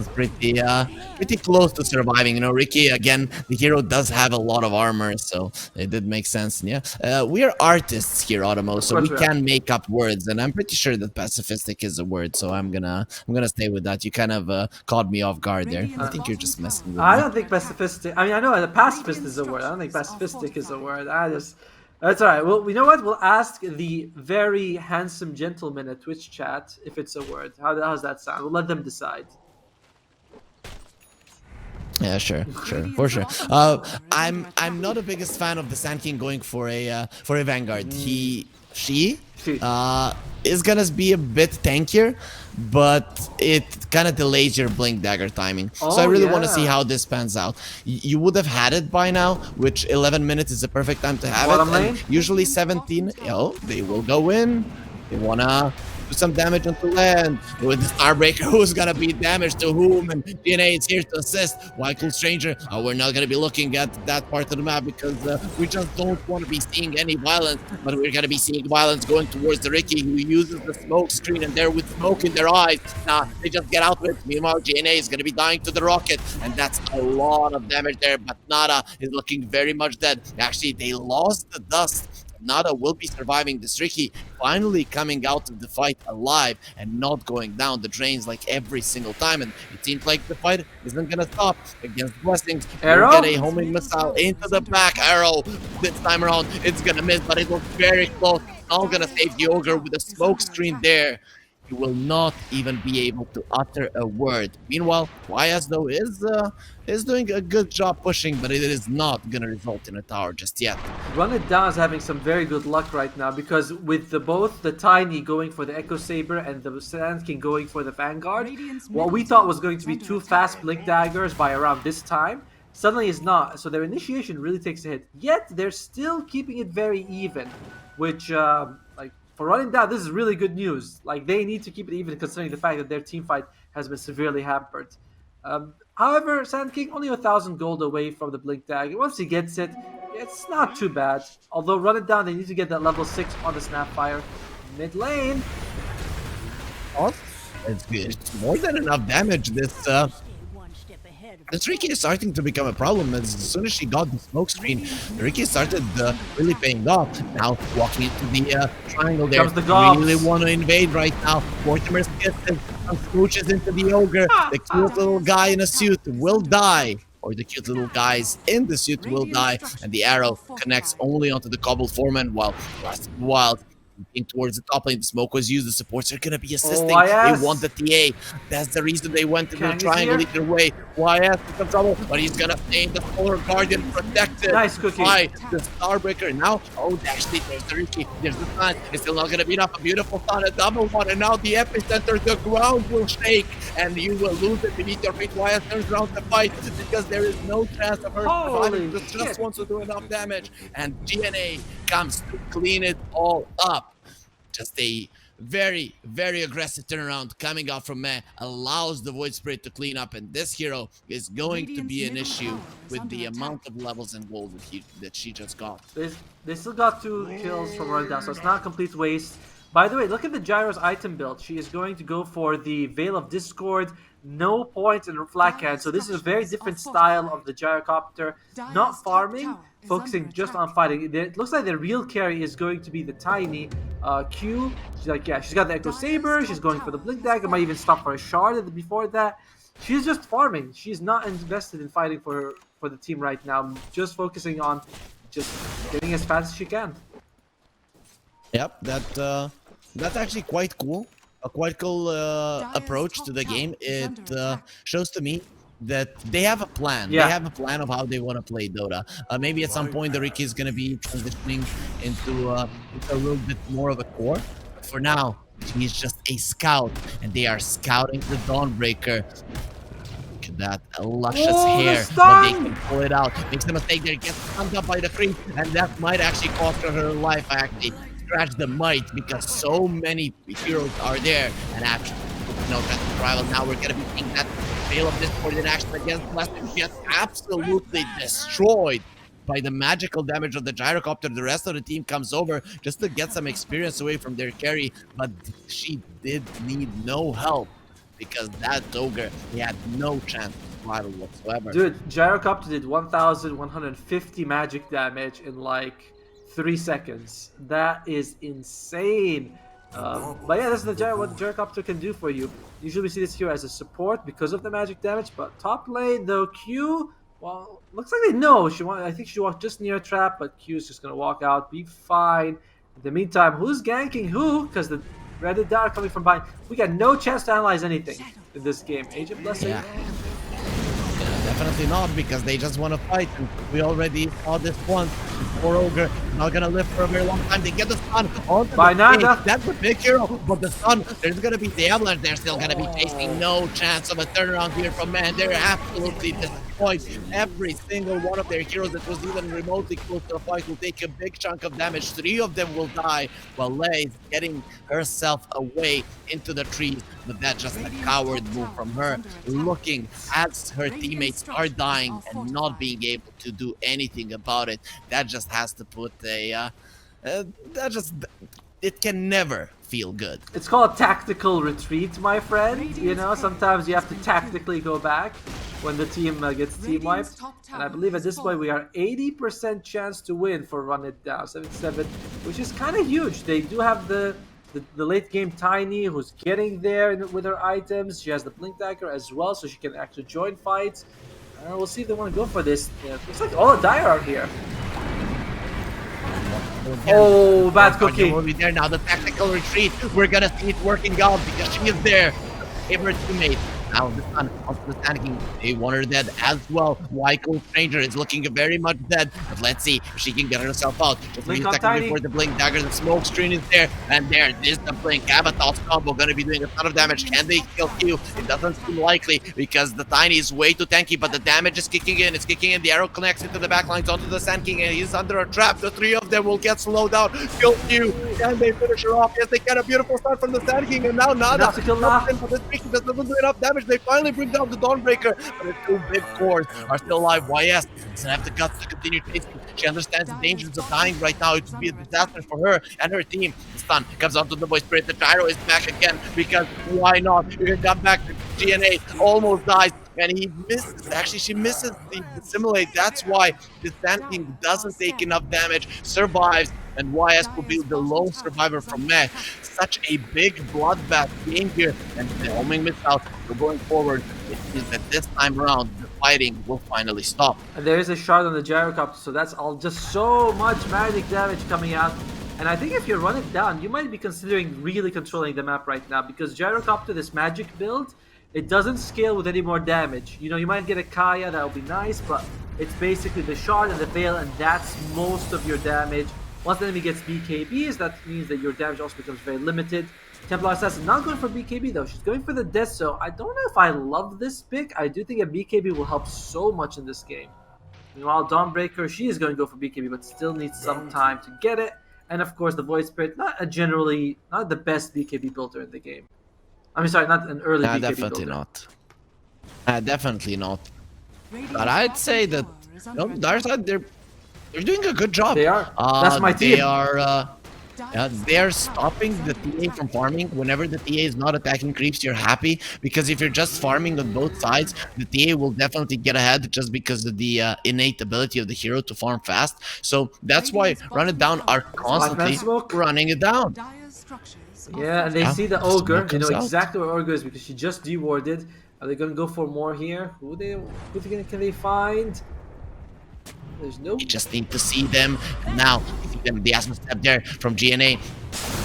Speaker 2: pretty close to surviving. You know, Ricky, again, the hero does have a lot of armor, so it did make sense. And yeah, we are artists here, Automo, so we can make up words, and I'm pretty sure that pacifistic is a word. So I'm gonna stay with that. You kind of caught me off guard there. I think you're just messing with me.
Speaker 1: I don't think pacifistic. I mean, I know that pacifist is a word. I don't think pacifistic is a word. That's all right. Well, you know what? We'll ask the very handsome gentleman at Twitch chat if it's a word. How's that sound? We'll let them decide.
Speaker 2: Yeah, sure, for sure. I'm not the biggest fan of the Sand King going for a Vanguard. She is gonna be a bit tankier, but it kind of delays your Blink Dagger timing. So I really want to see how this pans out. You would have had it by now, which 11 minutes is the perfect time to have it. And usually 17, they will go in. They wanna do some damage onto land with the Starbreaker. Who's gonna be damaged to whom? And DNA is here to assist. Why Cool Stranger? We're not gonna be looking at that part of the map because we just don't want to be seeing any violence, but we're gonna be seeing violence going towards the Ricky, who uses the smoke screen, and they're with smoke in their eyes. Now they just get out of it. Meanwhile, GNA is gonna be dying to the rocket, and that's a lot of damage there. But Nada is looking very much dead. Actually, they lost the dust. Nada will be surviving this Ricky, finally coming out of the fight alive and not going down the drains like every single time. And it seems like the fight isn't gonna stop against Blessings.
Speaker 1: Arrow?
Speaker 2: We'll get a homing missile into the back. Arrow this time around, it's gonna miss, but it looks very close. Not gonna save the Ogre with a smoke screen there. He will not even be able to utter a word. Meanwhile, YS though is doing a good job pushing, but it is not gonna result in a tower just yet.
Speaker 1: Run It Down is having some very good luck right now because with both the Tiny going for the Echo Saber and the Sand King going for the Vanguard, what we thought was going to be two fast Blink Daggers by around this time, suddenly is not. So their initiation really takes a hit. Yet they're still keeping it very even, which like for Running Down, this is really good news. Like they need to keep it even considering the fact that their team fight has been severely hampered. However, Sand King only 1,000 gold away from the Blink Dagger. Once he gets it, it's not too bad. Although Run It Down, they need to get that level 6 on the Snapfire. Mid lane.
Speaker 2: Oh, it's good. It's more than enough damage. This Ricky is starting to become a problem. As soon as she got the smoke screen, Ricky started really paying off. Now walking into the triangle there.
Speaker 1: The
Speaker 2: really want to invade right now. Mortimer's kisses some smooches into the Ogre. The cute little guy in a suit will die. Or the cute little guys in the suit will die. And the arrow connects only onto the cobbled foreman while Wild towards the top lane. The smoke was used. The supports are gonna be assisting. They want the TA. That's the reason they went to the triangle either way. YS is in trouble, but he's gonna stay in the Solar Guardian protected by the Starbreaker. Now, actually, there's the Ricky. There's the stun. It's still not gonna be enough. A beautiful stun, a double one, and now the epicenter, the ground will shake, and you will lose it beneath your feet. YS turns around to fight because there is no chance of her surviving. Just wants to do enough damage, and GNA comes to clean it all up. Just a very, very aggressive turnaround coming out from Meh allows the Void Spirit to clean up, and this hero is going to be an issue with the amount of levels and gold that she just got.
Speaker 1: They still got 2 kills from Run Down, so it's not a complete waste. By the way, look at the Gyro's item build. She is going to go for the Veil of Discord, no points in her flat can. So this is a very different style of the Gyrocopter. Not farming, focusing just on fighting. It looks like the real carry is going to be the Tiny Q. She's like, yeah, she's got the Echo Saber. She's going for the Blink Dagger. Might even stop for a shard before that. She's just farming. She's not invested in fighting for the team right now. Just focusing on just getting as fast as she can.
Speaker 2: Yep, that's actually quite cool. A quite cool approach to the game. It shows to me that they have a plan.
Speaker 1: Yeah.
Speaker 2: They have a plan of how they want to play Dota. Maybe at some point the Ricky is going to be transitioning into a little bit more of a core. But for now, he's just a scout, and they are scouting the Dawnbreaker. Look at that luscious hair, but they can pull it out. Makes a mistake there, gets stunned up by the creep, and that might actually cost her life. Actually scratch the might because so many heroes are there, and actually no chance of rival. Now we're gonna be seeing that Veil of Discord in action against Blessing. Gets absolutely destroyed by the magical damage of the Gyrocopter. The rest of the team comes over just to get some experience away from their carry, but she did need no help because that Ogre, he had no chance of survival whatsoever.
Speaker 1: Dude, Gyrocopter did 1,150 magic damage in like 3 seconds. That is insane. But yeah, that's what the Gyrocopter can do for you. Usually we see this hero as a support because of the magic damage, but top lane though, Q, well, looks like they know. I think she walked just near a trap, but Q is just gonna walk out, be fine. In the meantime, who's ganking who? Because the Red Dart coming from behind. We got no chance to analyze anything in this game. Agent Blessing.
Speaker 2: Yeah, definitely not, because they just want to fight. And we already saw this once. Poor Ogre not gonna live for a very long time. They get the stun on
Speaker 1: by Nanda.
Speaker 2: That's a big hero, but the stun, there's gonna be the Avalanche. They're still gonna be facing no chance of a turnaround here from Man. They're absolutely point. Every single one of their heroes that was even remotely close to a fight will take a big chunk of damage. 3 of them will die, while Lei is getting herself away into the trees. But that's just a coward move from her, looking as her teammates are dying and not being able to do anything about it. That just has to put that just, it can never feel good.
Speaker 1: It's called tactical retreat, my friend. You know, sometimes you have to tactically go back when the team gets team wiped. And I believe at this point we are 80% chance to win for Run It Down 7-7, which is kind of huge. They do have the late game Tiny, who's getting there with her items. She has the Blink Dagger as well, so she can actually join fights. We'll see if they want to go for this. Looks like all the Dire are here. Oh, bad cookie.
Speaker 2: Will be there now. The tactical retreat. We're gonna see it working out because she is there. Favorite teammate. Now this one onto the tanking. They want her dead as well. Wyco Stranger is looking very much dead. But let's see if she can get herself out. Just 3 seconds before the Blink Dagger. The smoke screen is there. And there is the Blink. Avatar's combo gonna be doing a ton of damage. Can they kill Q? It doesn't seem likely because the Tiny is way too tanky, but the damage is kicking in. It's kicking in. The arrow connects into the backlines onto the Sand King, and he's under a trap. The 3 of them will get slowed down. Kill Q. Can they finish her off? Yes, they get a beautiful start from the Sand King, and now Nada.
Speaker 1: Enough to kill Nada.
Speaker 2: But this Vicky doesn't do enough damage. They finally bring down the Dawnbreaker, but the 2 big cores are still alive. YS doesn't have the guts to continue chasing. She understands the dangers of dying right now. It would be a disaster for her and her team. The stun comes onto the Voice Spirit. The Gyro is back again because why not? You can come back to GNA. Almost dies. And he misses. Actually, she misses the Assimilate. That's why the Sand King doesn't take enough damage, survives, and YS will be the lone survivor from Mech. Such a big bloodbath game here, and the homing missed out. So going forward, it means that this time around, the fighting will finally stop.
Speaker 1: And there is a shard on the Gyrocopter, so that's all just so much magic damage coming out. And I think if you run it down, you might be considering really controlling the map right now, because Gyrocopter, this magic build, it doesn't scale with any more damage. You know, you might get a Kaya, that would be nice, but it's basically the shard and the veil, and that's most of your damage. Once the enemy gets BKBs, that means that your damage also becomes very limited. Templar Assassin not going for BKB though, she's going for the death, so I don't know if I love this pick. I do think a BKB will help so much in this game. Meanwhile, Dawnbreaker, she is going to go for BKB, but still needs some time to get it. And of course, the Void Spirit, not the best BKB builder in the game. I mean, sorry, not an early BKB
Speaker 2: definitely
Speaker 1: builder.
Speaker 2: not. Definitely not. But I'd say that Dire side, they're doing a good job.
Speaker 1: They are. That's my team.
Speaker 2: They are stopping the TA from farming. Whenever the TA is not attacking creeps, you're happy, because if you're just farming on both sides, the TA will definitely get ahead just because of the innate ability of the hero to farm fast. So that's why Run It Down are constantly running it down.
Speaker 1: Yeah, and they see the Ogre. They know exactly where Ogre is because she just dewarded. Are they going to go for more here? Who can they find? There's no.
Speaker 2: You just need to see them now. You see them, the Aspen step there from GNA,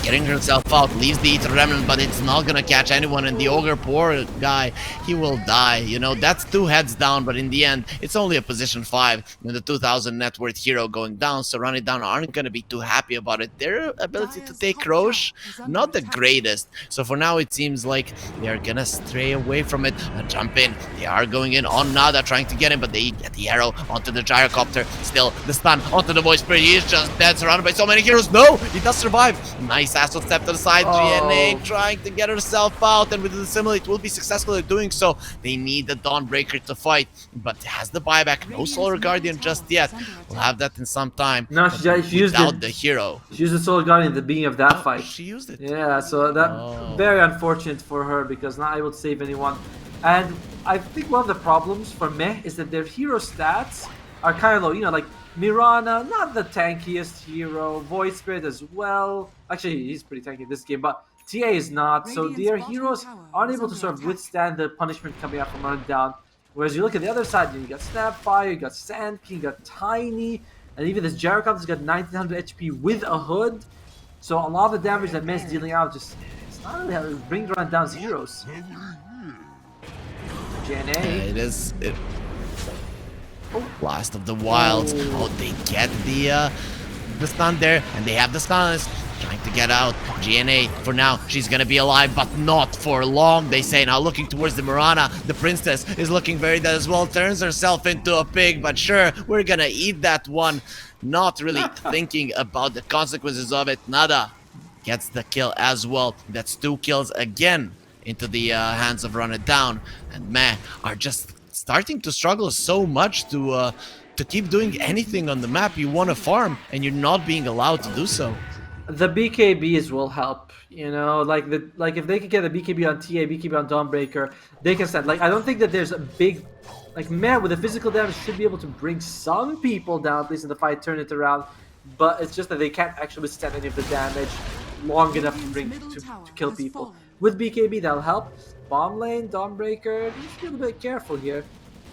Speaker 2: getting herself out, leaves the Ether Remnant, but it's not gonna catch anyone. And the Ogre, poor guy, he will die. You know, that's 2 heads down, but in the end, it's only a position 5 with the 2,000 net worth hero going down. So Run It Down aren't gonna be too happy about it. Their ability to take Roche, not the greatest. So for now, it seems like they are gonna stray away from it and jump in. They are going in on Nada, trying to get him, but they get the arrow onto the Gyrocopter. Still, the stun onto the Voice Spirit. He is just dead, surrounded by so many heroes. No, he does survive. Nice Astral Step to the side. GNA trying to get herself out, and with the Assimilate will be successful at doing so. They need the Dawnbreaker to fight, but has the buyback. No Solar Guardian just yet. We'll have that in some time.
Speaker 1: No, she used it.
Speaker 2: The hero.
Speaker 1: She used the Solar Guardian at the beginning of that fight.
Speaker 2: She used it.
Speaker 1: Yeah, so that very unfortunate for her because not able to save anyone. And I think one of the problems for Meh is that their hero stats are kind of low. You know, like Mirana, not the tankiest hero. Void Spirit as well. Actually, he's pretty tanky in this game, but TA is not. So their heroes aren't able to sort of withstand the punishment coming out from Run It Down. Whereas you look at the other side, you got Snapfire, you got Sand King, you got Tiny, and even this Gyrocopter's got 1900 HP with a hood. So a lot of the damage that Meh's dealing out just it's not really how to bring Run It Down's heroes. GNA.
Speaker 2: It is. Blast of the Wild. Oh, they get the stun there, and they have the stuns. trying to get out. GNA, for now, she's gonna be alive, but not for long, they say. Now looking towards the Mirana, the princess is looking very dead as well, turns herself into a pig, but sure, we're gonna eat that one. Not really thinking about the consequences of it. Nada gets the kill as well. That's 2 kills again into the hands of Run It Down. And meh, are just starting to struggle so much to keep doing anything on the map. You want to farm, and you're not being allowed to do so.
Speaker 1: The BKBs will help, you know, like if they could get a BKB on TA, BKB on Dawnbreaker, they can stand. Like, I don't think that there's a big, like, man with the physical damage should be able to bring some people down, at least in the fight, turn it around. But it's just that they can't actually withstand any of the damage long enough to kill people. With BKB, that'll help. Bomb lane, Dawnbreaker, just be a little bit careful here.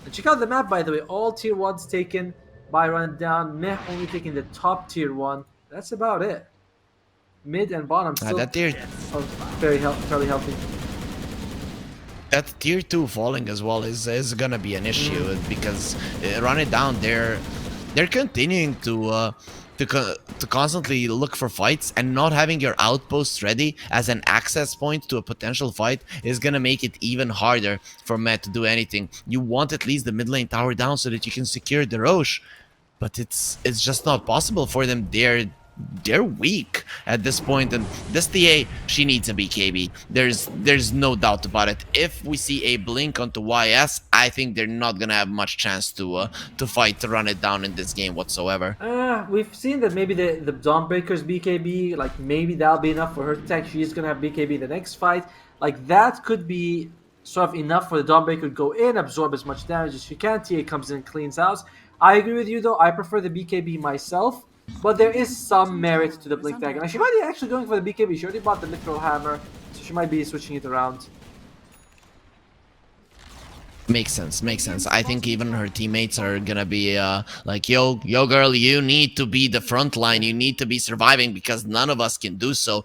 Speaker 1: And check out the map, by the way. All tier 1s taken by Run Down. Meh only taking the top tier 1. That's about it. Mid and bottom still
Speaker 2: That tier,
Speaker 1: fairly healthy.
Speaker 2: that tier 2 falling as well is gonna be an issue because Run It Down, they're continuing to constantly look for fights, and not having your outposts ready as an access point to a potential fight is gonna make it even harder for Matt to do anything. You want at least the mid lane tower down so that you can secure the Roche, but it's just not possible for them. They're weak at this point, and this TA, she needs a BKB. There's no doubt about it. If we see a blink onto YS, I think they're not gonna have much chance to fight to Run It Down in this game whatsoever.
Speaker 1: We've seen that maybe the Dawnbreaker's BKB, like maybe that'll be enough for her to attack. She's gonna have BKB in the next fight. Like that could be sort of enough for the Dawnbreaker to go in, absorb as much damage as she can. TA comes in, cleans house. I agree with you though. I prefer the BKB myself. But there is some merit to the Blink Dagger. And she might be actually going for the BKB. She already bought the Mithril Hammer, so she might be switching it around.
Speaker 2: Makes sense, makes sense. I think even her teammates are gonna be like, yo girl, you need to be the front line. You need to be surviving because none of us can do so.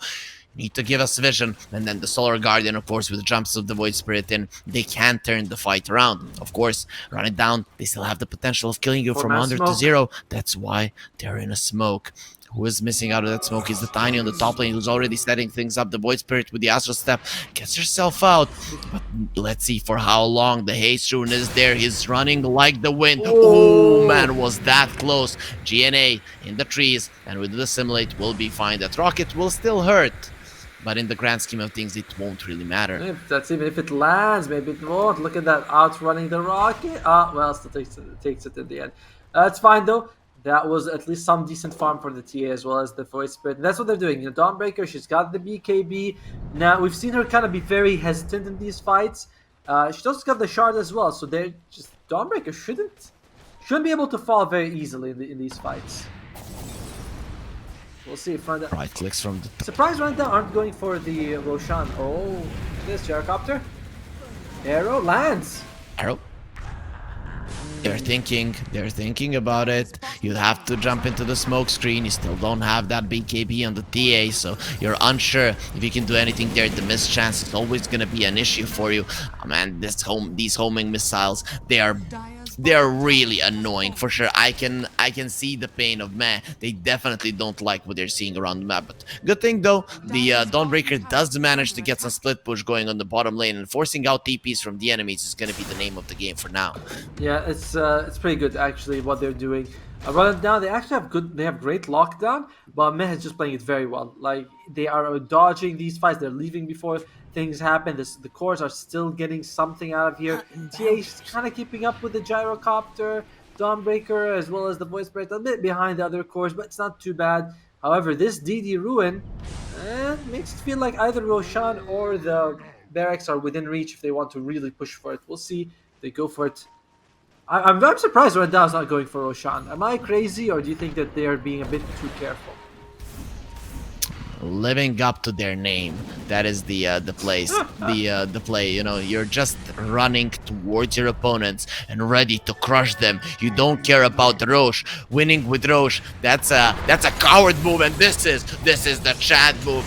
Speaker 2: You need to give us vision. And then the Solar Guardian, of course, with the jumps of the Void Spirit in, they can turn the fight around. Of course, Run It Down, they still have the potential of killing you from under to 0. That's why they're in a smoke. Who is missing out of that smoke is the Tiny on the top lane, who's already setting things up. The Void Spirit with the Astral Step gets herself out. But let's see for how long. The Haste Rune is there. He's running like the wind. Oh man, was that close. GNA in the trees, and with the Assimilate will be fine. That rocket will still hurt, but in the grand scheme of things, it won't really matter.
Speaker 1: Even if it lands, maybe it won't. Look at that, outrunning the rocket. Well, still takes it in the end. It's fine though. That was at least some decent farm for the TA as well as the Void Spirit. And that's what they're doing. You know, Dawnbreaker, she's got the BKB. Now, we've seen her kind of be very hesitant in these fights. She's also got the shard as well. So they're just... Dawnbreaker shouldn't be able to fall very easily in these fights. We'll see if Run Down...
Speaker 2: Right clicks from the...
Speaker 1: Surprise Run Down aren't going for the Roshan. Oh, this gyrocopter. Arrow lands.
Speaker 2: Arrow. They're thinking about it. You have to jump into the smoke screen. You still don't have that BKB on the TA, so you're unsure if you can do anything there. The miss chance is always gonna be an issue for you. Oh man, these homing missiles, they're really annoying for sure. I can see the pain of meh. They definitely don't like what they're seeing around the map. But good thing though, the Dawnbreaker does manage to get some split push going on the bottom lane, and forcing out TPs from the enemies is gonna be the name of the game for now.
Speaker 1: Yeah, it's pretty good actually what they're doing. Run It Down, they actually have great lockdown, but Meh is just playing it very well. Like they are dodging these fights, they're leaving before things happen. The cores are still getting something out of here. TA is kind of keeping up with the gyrocopter, Dawnbreaker, as well as the Void Spirit, a bit behind the other cores, but it's not too bad. However, this DD Ruin makes it feel like either Roshan or the Barracks are within reach if they want to really push for it. We'll see. They go for it. I'm surprised Red Dow's not going for Roshan. Am I crazy, or do you think that they are being a bit too careful?
Speaker 2: Living up to their name, that is the place, the play. You know, you're just running towards your opponents and ready to crush them. You don't care about the Roche. Winning with Roche, that's a coward move, and this is the Chad move.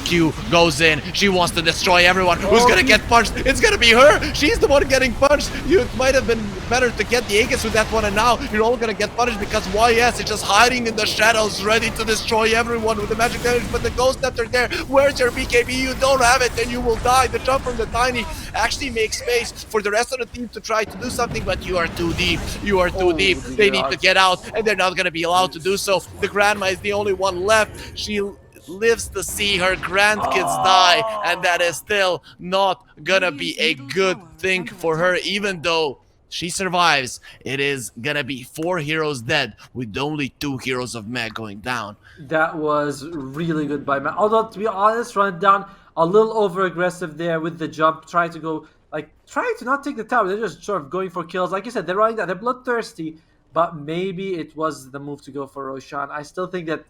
Speaker 2: Q goes in. She wants to destroy everyone. Who's gonna get punched? It's gonna be her. She's the one getting punched. It might have been better to get the Aegis with that one, and now you're all gonna get punished because YS is just hiding in the shadows, ready to destroy everyone with the magic damage. But the Ghost Scepter there. Where's your BKB? You don't have it, then you will die. The jump from the Tiny actually makes space for the rest of the team to try to do something, but you are too deep. You are too deep. They need to get out, and they're not gonna be allowed to do so. The Grandma is the only one left. She lives to see her grandkids die, and that is still not gonna be a good thing for her. Even though she survives, it is gonna be 4 heroes dead with only 2 heroes of Meg going down.
Speaker 1: That was really good by Matt. Although, to be honest, run down a little over aggressive there with the jump, trying to go, like, trying to not take the tower. They're just sort of going for kills. Like you said, they're running down, they're bloodthirsty, but maybe it was the move to go for Roshan. I still think that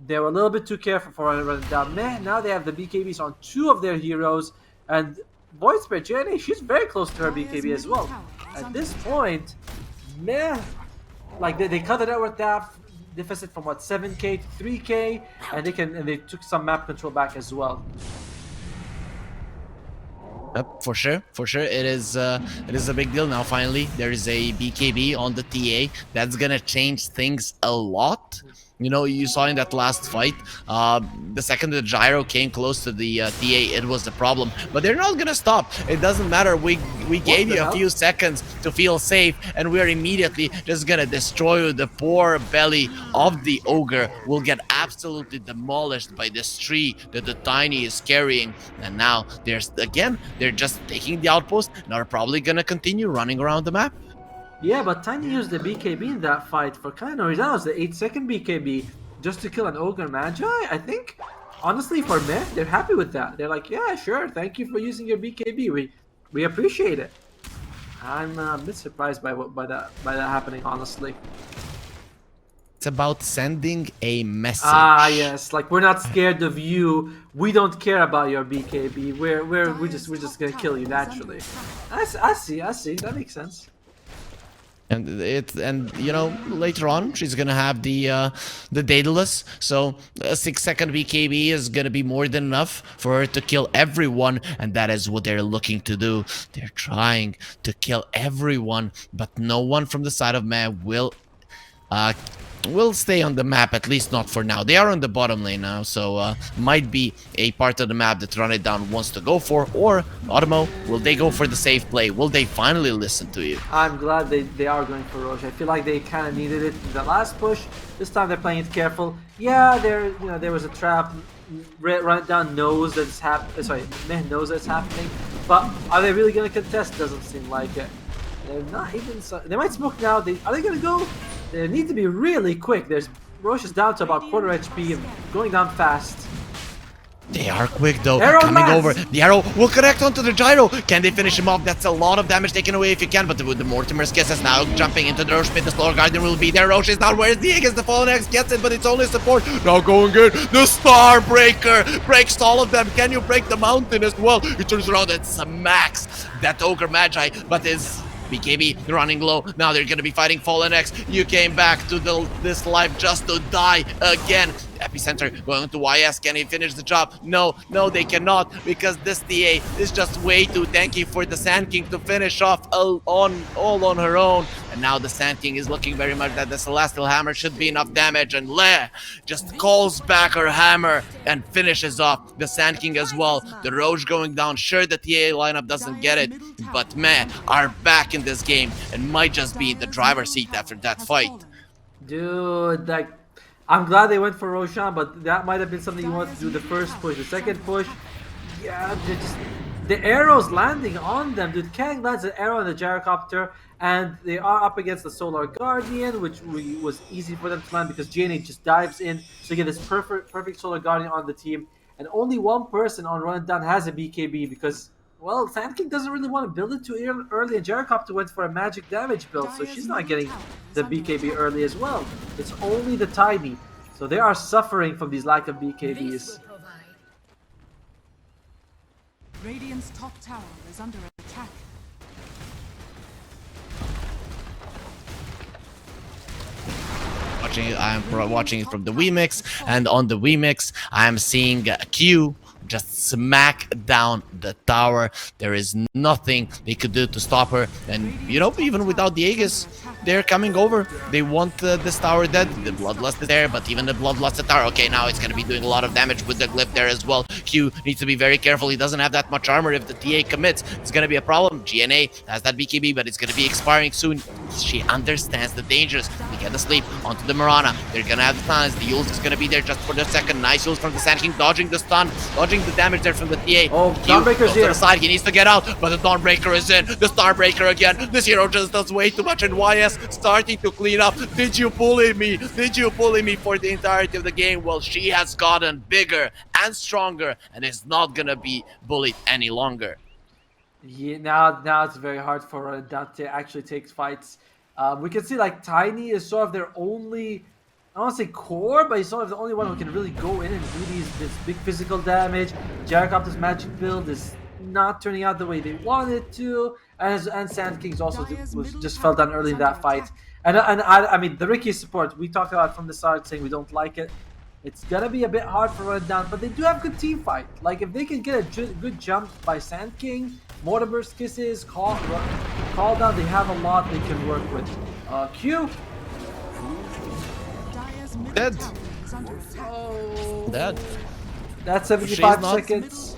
Speaker 1: they were a little bit too careful for running down. Man, now they have the BKBs on 2 of their heroes, and Void Spirit, Jenny, she's very close to her BKB as well. At this point, man, like they cut the network deficit from what, 7k to 3k, and they took some map control back as well.
Speaker 2: Yep, for sure. It is a big deal now. Finally, there is a BKB on the TA. That's gonna change things a lot. You know, you saw in that last fight, the second the gyro came close to the TA, it was the problem. But they're not gonna stop. It doesn't matter. We gave you a few seconds to feel safe, and we're immediately just gonna destroy you. The poor belly of the ogre will get absolutely demolished by this tree that the Tiny is carrying. And now they're just taking the outpost and are probably gonna continue running around the map.
Speaker 1: Yeah, but Tiny used the BKB in that fight for kind of reason. That was the 8-second BKB just to kill an Ogre Magi. I think, honestly, for me, they're happy with that. They're like, yeah, sure, thank you for using your BKB. We appreciate it. I'm a bit surprised by that happening, honestly.
Speaker 2: It's about sending a message.
Speaker 1: Ah, yes, like we're not scared of you. We don't care about your BKB. We're just gonna kill you naturally. I see. That makes sense.
Speaker 2: And you know, later on she's gonna have the Daedalus, so a 6-second BKB is gonna be more than enough for her to kill everyone, and that is what they're looking to do. They're trying to kill everyone, but no one from the side of Meh will stay on the map, at least not for now. They are on the bottom lane now, so might be a part of the map that Run It Down wants to go for. Or Automo, will they go for the safe play? Will they finally listen to you?
Speaker 1: I'm glad they are going for Roche. I feel like they kind of needed it in the last push. This time they're playing it careful. Yeah, there was a trap. Run It Down knows that it's happening. Sorry, Meh knows that it's happening. But are they really going to contest? Doesn't seem like it. They're not even. They might smoke now. Are they going to go? They need to be really quick. Roche is down to about quarter HP and going down fast.
Speaker 2: They are quick though.
Speaker 1: Arrow
Speaker 2: Coming
Speaker 1: lands.
Speaker 2: over. The arrow will connect onto the gyro. Can they finish him off? That's a lot of damage taken away if you can. But with the Mortimer's kisses now jumping into the Roche pit, the Slower Guardian will be there. Roche is down. Where's the Aegis? The Fallen X gets it, but it's only support. Now going good. The Star Breaker breaks all of them. Can you break the mountain as well? He turns around and smacks that Ogre Magi, but is BKB running low. Now they're gonna be fighting Fallen X. You came back to this life just to die again. Epicenter going to YS. Can he finish the job? No, they cannot, because this TA is just way too tanky for the Sand King to finish off all on her own. And now the Sand King is looking very much that the Celestial Hammer should be enough damage, and Le just calls back her hammer and finishes off the Sand King as well. The Roche going down. Sure, the TA lineup doesn't get it, but Meh are back in this game and might just be in the driver's seat after that fight.
Speaker 1: Dude, like, I'm glad they went for Roshan, but that might have been something you wanted to do the first push. The second push, yeah, the arrows landing on them. Dude, Kang lands an arrow on the gyrocopter, and they are up against the Solar Guardian, which was easy for them to land because JNA just dives in. So you get this perfect Solar Guardian on the team, and only one person on Run It Down has a BKB because, well, Sand King doesn't really want to build it too early, and Gyrocopter went for a magic damage build, so she's not getting the BKB early as well. It's only the Tiny, so they are suffering from these lack of BKBs.
Speaker 3: Radiant's top tower is under attack.
Speaker 2: I'm watching it from the Wii Mix, and on the Wii Mix, I'm seeing Q just smack down the tower. There is nothing they could do to stop her. And, you know, even without the Aegis, they're coming over. They want this tower dead. The Bloodlust is there, but even the Bloodlust tower, okay, now it's going to be doing a lot of damage with the Glyph there as well. Q needs to be very careful. He doesn't have that much armor. If the TA commits, it's going to be a problem. GNA has that BKB, but it's going to be expiring soon. She understands the dangers. They get the sleep onto the Mirana. They're going to have the stuns. The Yules is going to be there just for the second. Nice Yules from the Sand King, dodging the stun, dodging the damage there from the TA.
Speaker 1: Oh, Dawnbreaker's here.
Speaker 2: To the side. He needs to get out, but the Dawnbreaker is in. The Starbreaker again. This hero just does way too much, and YS starting to clean up. Did you bully me? Did you bully me for the entirety of the game? Well, she has gotten bigger and stronger and is not going to be bullied any longer.
Speaker 1: Yeah, now it's very hard for Dante to actually take fights. We can see like Tiny is sort of their only, I don't want to say core, but he's sort of the only one who can really go in and do this big physical damage. Gyrocopter's magic build is not turning out the way they wanted to, and Sand Kings also just fell down early in that fight. And I mean the Riki support we talked about from the start, saying we don't like it. It's gonna be a bit hard for Run Down, but they do have good team fight. Like if they can get a good jump by Sand King, Mortimer's Kisses, call down, they have a lot they can work with. Q.
Speaker 2: Dead.
Speaker 1: Oh.
Speaker 2: Dead.
Speaker 1: That's 75 seconds.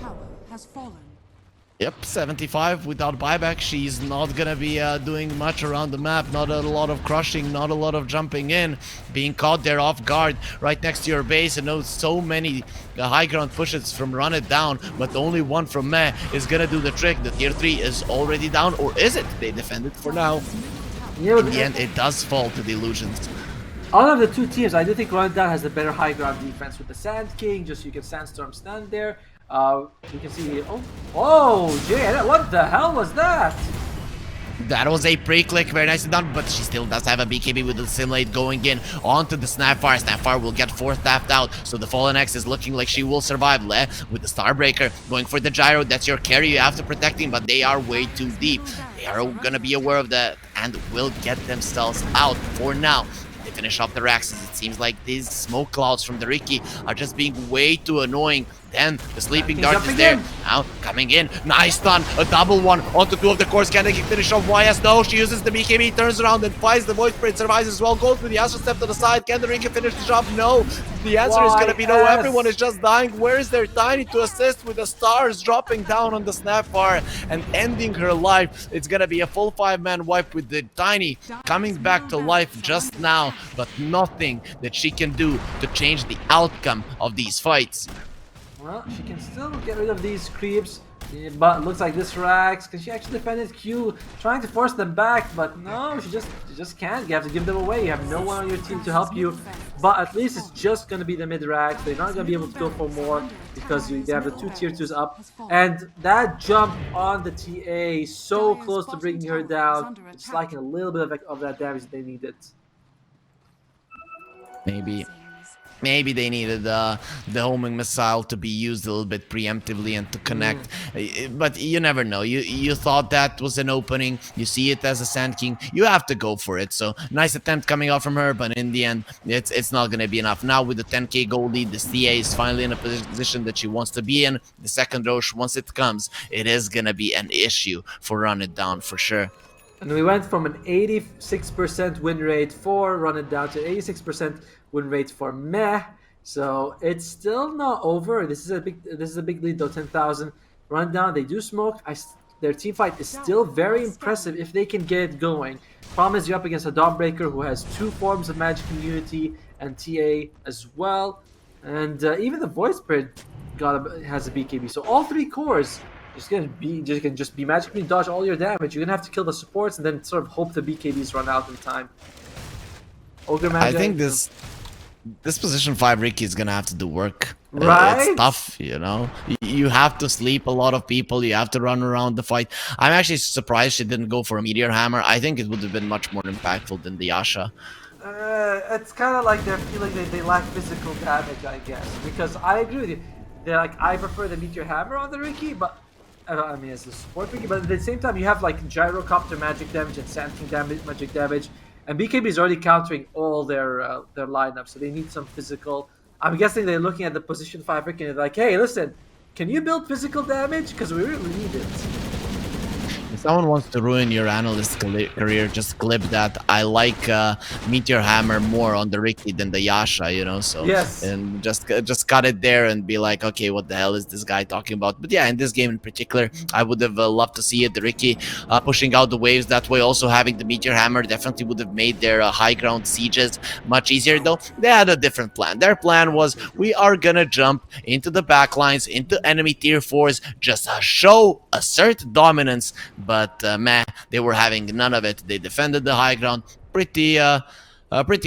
Speaker 2: Yep, 75 without buyback. She's not gonna be doing much around the map. Not a lot of crushing, not a lot of jumping in. Being caught there off guard right next to your base. And know so many high ground pushes from Run It Down, but only one from Meh is gonna do the trick. The tier 3 is already down, or is it? They defend it for now.
Speaker 1: Yeah,
Speaker 2: in the end, it does fall to the Illusions.
Speaker 1: Out of the two teams, I do think Run It Down has the better high ground defense with the Sand King. Just so you can Sandstorm stand there. You can see. Oh, Jay! What the hell was that?
Speaker 2: That was a pre-click, very nicely done, but she still does have a BKB with the Simulate going in onto the Snapfire. Snapfire will get 4th tapped out, so the Fallen X is looking like she will survive. Le with the Starbreaker going for the Gyro. That's your carry, you have to protect him, but they are way too deep. They are gonna be aware of that and will get themselves out for now. They finish off the Raxes. It seems like these smoke clouds from the Riki are just being way too annoying. Then the Sleeping Dart is there. Now coming in. Nice stun. A double one onto 2 of the cores. Can they finish off YS? No, she uses the BKB, turns around and fights the Void Spirit, survives as well. Goes for the Astral Step to the side. Can the Riki finish the job? No. The answer is going to be no. Everyone is just dying. Where is their Tiny to assist with the stars dropping down on the Snapfire and ending her life? It's going to be a full 5-man wipe with the Tiny coming back to life just now, but nothing that she can do to change the outcome of these fights.
Speaker 1: Well, she can still get rid of these creeps, but it looks like this Rax. Can she actually defend his Q? Trying to force them back, but no, she just can't. You have to give them away. You have no one on your team to help you. But at least it's just going to be the mid Rax. They're not going to be able to go for more because they have the 2 tier 2s up. And that jump on the TA, so close to bringing her down. It's like a little bit of that damage that they needed.
Speaker 2: Maybe they needed the homing missile to be used a little bit preemptively and to connect, but you never know. You thought that was an opening. You see it as a Sand King. You have to go for it. So nice attempt coming out from her, but in the end, it's not going to be enough. Now with the 10k gold lead, the CA is finally in a position that she wants to be in. The second Roche, once it comes, it is going to be an issue for Run It Down for sure.
Speaker 1: And we went from an 86% win rate for Run It Down to 86% win rate for Meh. So it's still not over. This is a big lead though. 10,000 Run Down. They do smoke. Their team fight is still very impressive if they can get it going. Problem is you're up against a Dawnbreaker who has 2 forms of Magic Immunity and TA as well, and even the Void Spirit has a BKB. So all 3 cores. Can just be magically dodge all your damage. You're gonna have to kill the supports and then sort of hope the BKBs run out in time. Ogre Magi,
Speaker 2: I think this position 5 Riki is gonna have to do work.
Speaker 1: Right?
Speaker 2: It's tough, you know. You have to sleep a lot of people. You have to run around the fight. I'm actually surprised she didn't go for a Meteor Hammer. I think it would have been much more impactful than the Yasha.
Speaker 1: It's kind of like they're feeling they lack physical damage, I guess. Because I agree with you. They're like, I prefer the Meteor Hammer on the Riki, but I mean, as a support Riki, but at the same time, you have like Gyrocopter magic damage and Sand King magic damage, and BKB is already countering all their lineup, so they need some physical. I'm guessing they're looking at the position 5 Riki and they're like, hey, listen, Can you build physical damage? Because we really need it.
Speaker 2: If someone wants to ruin your analyst career, just clip that. I like Meteor Hammer more on the Ricky than the Yasha, you know. So
Speaker 1: Yes.
Speaker 2: and just cut it there and be like, okay, what the hell is this guy talking about? But yeah, in this game in particular, I would have loved to see it. The Ricky pushing out the waves that way, also having the Meteor Hammer definitely would have made their high ground sieges much easier. Though they had a different plan. Their plan was, we are gonna jump into the backlines, into enemy tier 4s, just show, assert dominance. But meh, they were having none of it. They defended the high ground pretty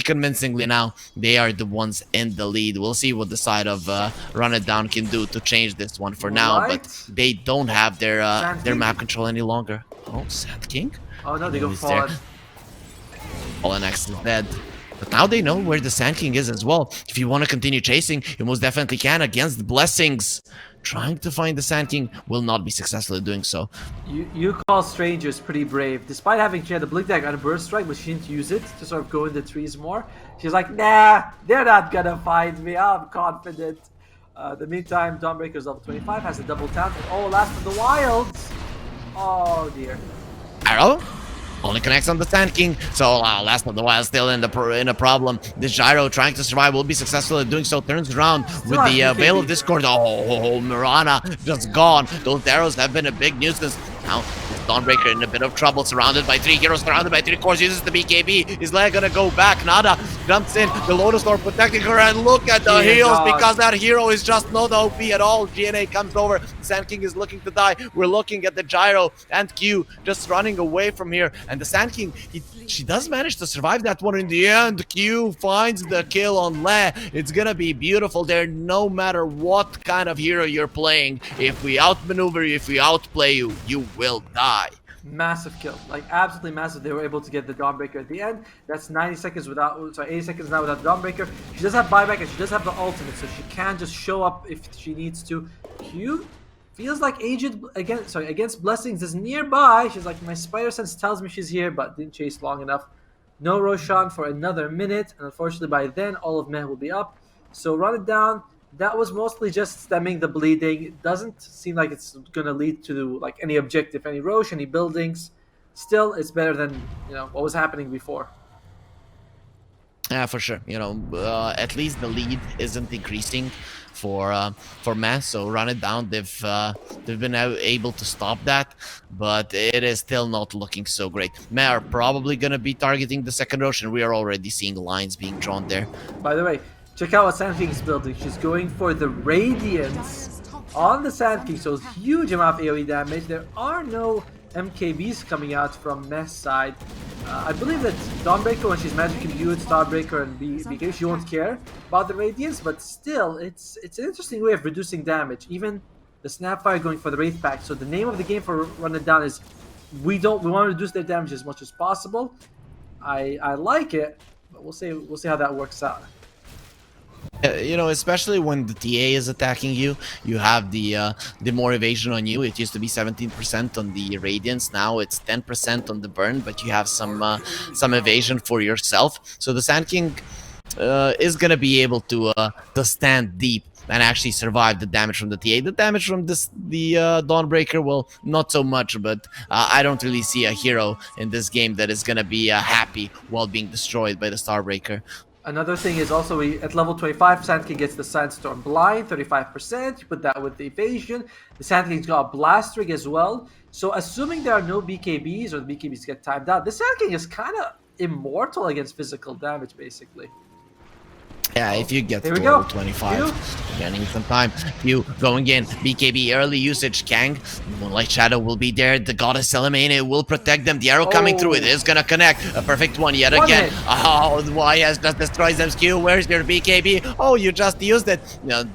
Speaker 2: convincingly. Now they are the ones in the lead. We'll see what the side of Run It Down can do to change this one for now.
Speaker 1: Right.
Speaker 2: But they don't have their map control any longer. Oh, Sand King.
Speaker 1: Oh no, they go
Speaker 2: He's there.
Speaker 1: forward.
Speaker 2: Fallen X is dead. But now they know where the Sand King is as well. If you want to continue chasing, you most definitely can against the Blessings. Trying to find the Sand King will not be successful at doing so.
Speaker 1: You call Strangers pretty brave. Despite having she had a Blink Dagger and a Burst Strike, but she didn't use it to sort of go in the trees more. She's like, nah, they're not gonna find me. I'm confident. The meantime, Dawnbreaker's level 25, has a double tap. And oh, Last of the Wilds. Oh dear.
Speaker 2: Arrow only connects on the Sand King, so Last of the Wild still in a problem. This Gyro trying to survive will be successful at doing so. Turns around with the Veil of Discord. Oh, Mirana just gone. Those arrows have been a big nuisance. Now Dawnbreaker in a bit of trouble, surrounded by 3 heroes, surrounded by 3 cores, uses the BKB. Is Leia gonna go back? Nada jumps in, the Lotus Lord protecting her, and look at the heals, because that hero is just not OP at all. GNA comes over, Sand King is looking to die. We're looking at the Gyro and Q just running away from here, and the Sand King, she does manage to survive that one in the end. Q finds the kill on Le. It's gonna be beautiful there, no matter what kind of hero you're playing. If we outmaneuver you, if we outplay you, you will die.
Speaker 1: Massive kill, like absolutely massive. They were able to get the Dawnbreaker at the end. That's 90 seconds without, sorry, 80 seconds now without Dawnbreaker. She does have buyback and she does have the ultimate, so she can just show up if she needs to. Q feels like Aged against Blessings is nearby. She's like, my spider sense tells me she's here, but didn't chase long enough. No Roshan for another minute, and unfortunately by then all of Meh will be up. So Run It Down. That was mostly just stemming the bleeding. It doesn't seem like it's gonna lead to like any objective, any Roche, any buildings. Still, it's better than what was happening before.
Speaker 2: Yeah, for sure. At least the lead isn't increasing for Meh. So Run It Down. They've been able to stop that, but it is still not looking so great. Meh are probably gonna be targeting the second Roche, and we are already seeing lines being drawn there.
Speaker 1: By the way, check out what Sand King's building. She's going for the Radiance on the Sand King, so huge amount of AoE damage. There are no MKBs coming out from Meh's side. I believe that Dawnbreaker, when she's magic imbued, Starbreaker and BK, she won't care about the Radiance, but still, it's an interesting way of reducing damage. Even the Snapfire going for the Wraith Pact. So the name of the game for Run It Down is we want to reduce their damage as much as possible. I like it, but we'll see how that works out.
Speaker 2: Especially when the TA is attacking you, you have the more evasion on you. It used to be 17% on the Radiance, now it's 10% on the burn, but you have some evasion for yourself. So the Sand King is gonna be able to stand deep and actually survive the damage from the TA. The damage from the Dawnbreaker, well, not so much, but I don't really see a hero in this game that is gonna be happy while being destroyed by the Starbreaker.
Speaker 1: Another thing is also at level 25, Sand King gets the Sandstorm Blind, 35%. You put that with the evasion. The Sand King's got a Blast Rig as well. So assuming there are no BKBs or the BKBs get timed out, the Sand King is kind of immortal against physical damage, basically.
Speaker 2: Yeah, if you get
Speaker 1: Here
Speaker 2: to
Speaker 1: we go.
Speaker 2: level 25, getting some time. You going in, BKB early usage, Kang. Moonlight Shadow will be there. The Goddess Salamene will protect them. The arrow coming through, it is gonna connect. A perfect one yet again. Oh, the YS just destroys them. Q, where's your BKB? Oh, you just used it.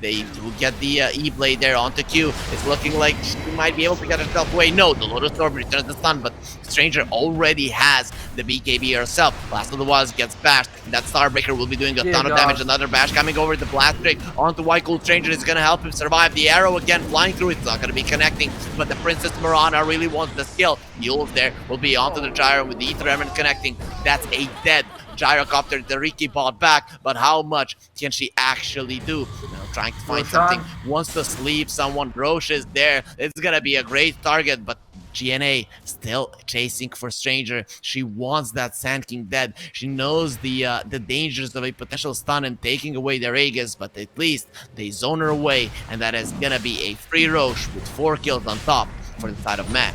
Speaker 2: They do get the E-Blade there onto Q. It's looking like she might be able to get herself away. No, the Lotus Orb returns the stun, but Stranger already has the BKB herself. Last of the Wilds gets bashed. That Starbreaker will be doing a ton of damage. Another bash coming over the Blast Rig onto White Cool Stranger is going to help him survive. The arrow again flying through. It's not going to be connecting, but the Princess Mirana really wants the skill. Yules there will be onto the Gyro with the Ether Element connecting. That's a dead Gyrocopter. The Riki bought back, but how much can she actually do? Now trying to find
Speaker 1: Roshan.
Speaker 2: something, wants to sleep someone. Roche is there. It's gonna be a great target, but GNA still chasing for Stranger. She wants that Sand King dead. She knows the dangers of a potential stun and taking away their Aegis, but at least they zone her away, and that is gonna be a free Roche with 4 kills on top for the side of Matt.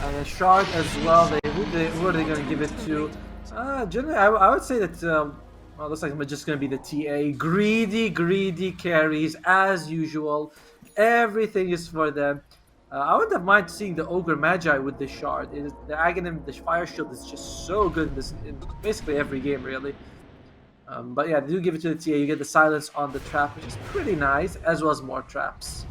Speaker 1: And then Shard as well. Who are they going to give it to? Generally, I would say that. Well, it looks like it's just going to be the TA. Greedy carries as usual. Everything is for them. I wouldn't have mind seeing the Ogre Magi with the Shard. The Aghanim, the Fire Shield is just so good in basically every game, really. But yeah, they do give it to the TA. You get the silence on the trap, which is pretty nice, as well as more traps.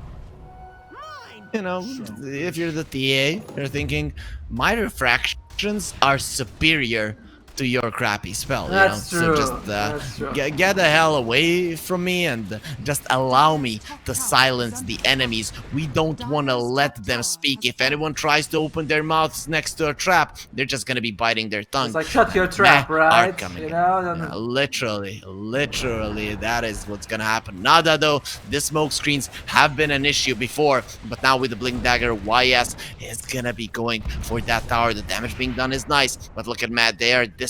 Speaker 2: You know, if you're the TA, you're thinking my refractions are superior to your crappy spell.
Speaker 1: That's
Speaker 2: you know?
Speaker 1: true.
Speaker 2: So just
Speaker 1: That's true.
Speaker 2: get the hell away from me and just allow me to silence the enemies. We don't want to let them speak. If anyone tries to open their mouths next to a trap, they're just gonna be biting their tongue.
Speaker 1: It's like, shut your trap, right? You know?
Speaker 2: Yeah, literally, that is what's gonna happen. Nada though, the smoke screens have been an issue before, but now with the Blink Dagger, YS is gonna be going for that tower. The damage being done is nice, but look at Matt, they are disciplined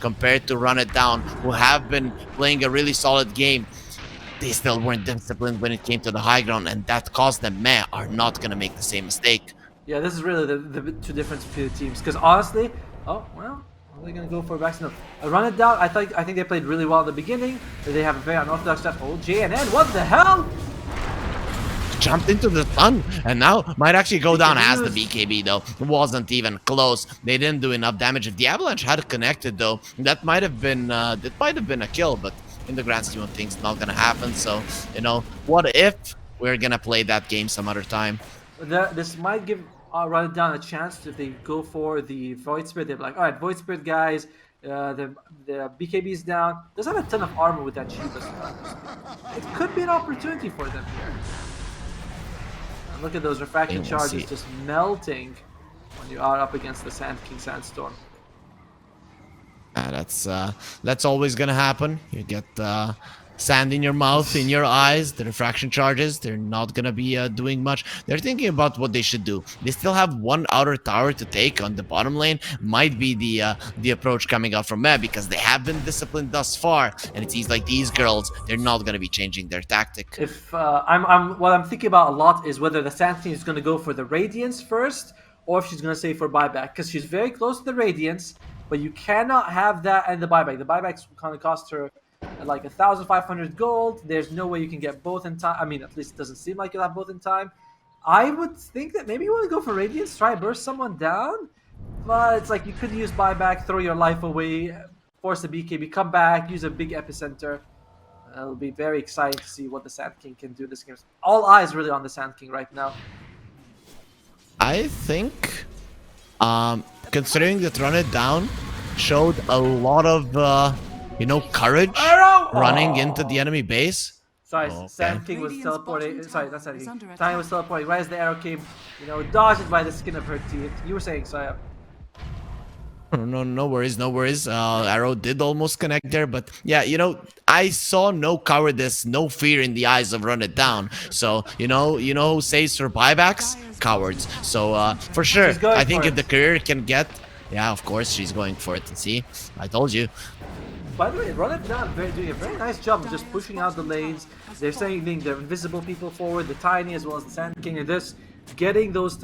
Speaker 2: compared to Run It Down, who have been playing a really solid game. They still weren't disciplined when it came to the high ground, and that caused them, man, are not gonna make the same mistake.
Speaker 1: Yeah, this is really the two difference between the teams. Because honestly, oh well, are they gonna go for backs? No, Run It Down. I think they played really well at the beginning. They have a very unorthodox stuff. Oh, JNN, what the hell?
Speaker 2: Jumped into the stun, and now might actually go down as the
Speaker 1: BKB
Speaker 2: BKB though. It wasn't even close. They didn't do enough damage. If the Avalanche had connected though, that might have been a kill, but in the grand scheme of things, not gonna happen. So, you know, what if we're gonna play that game some other time?
Speaker 1: This might give Run It Down a chance if they go for the Void Spirit. They're like, all right, Void Spirit guys. The BKB is down. Doesn't have a ton of armor with that Shiva stun. It could be an opportunity for them here. And look at those refraction charges just melting when you are up against the Sand King Sandstorm.
Speaker 2: That's always gonna happen. You get sand in your mouth, in your eyes. The refraction charges, they're not gonna be doing much. They're thinking about what they should do. They still have one outer tower to take on the bottom lane. Might be the approach coming out from Meb, because they have been disciplined thus far, and it seems like these girls, they're not gonna be changing their tactic.
Speaker 1: If what I'm thinking about a lot is whether the Sand King is going to go for the Radiance first, or if she's going to save for buyback, because she's very close to the Radiance, but you cannot have that and the buyback. The buyback's kind of cost her like 1,500 gold. There's no way you can get both in time. I mean, at least it doesn't seem like you'll have both in time. I would think that maybe you want to go for Radiance, try to burst someone down, but it's like you could use buyback, throw your life away, force the BKB, come back, use a big epicenter. It'll be very exciting to see what the Sand King can do this game. All eyes really on the Sand King right now.
Speaker 2: I think, considering that Run It Down showed a lot of, you know, courage running into the enemy base.
Speaker 1: Sorry,
Speaker 2: okay.
Speaker 1: Sand King was teleporting. Sorry, that's Sand King. Tanya was teleporting right as the arrow came. You know, dodged by the skin of her teeth. You were saying, sorry.
Speaker 2: No worries. Arrow did almost connect there, but yeah, you know, I saw no cowardice, no fear in the eyes of Run It Down. So, you know who saves for buybacks? Cowards. So, for sure, I think if the career can get, yeah, of course, she's going for it. See, I told you.
Speaker 1: By the way, Run It Down doing a very nice job of just pushing out the lanes. They're sending their invisible people forward, the Tiny as well as the Sand King, and this getting those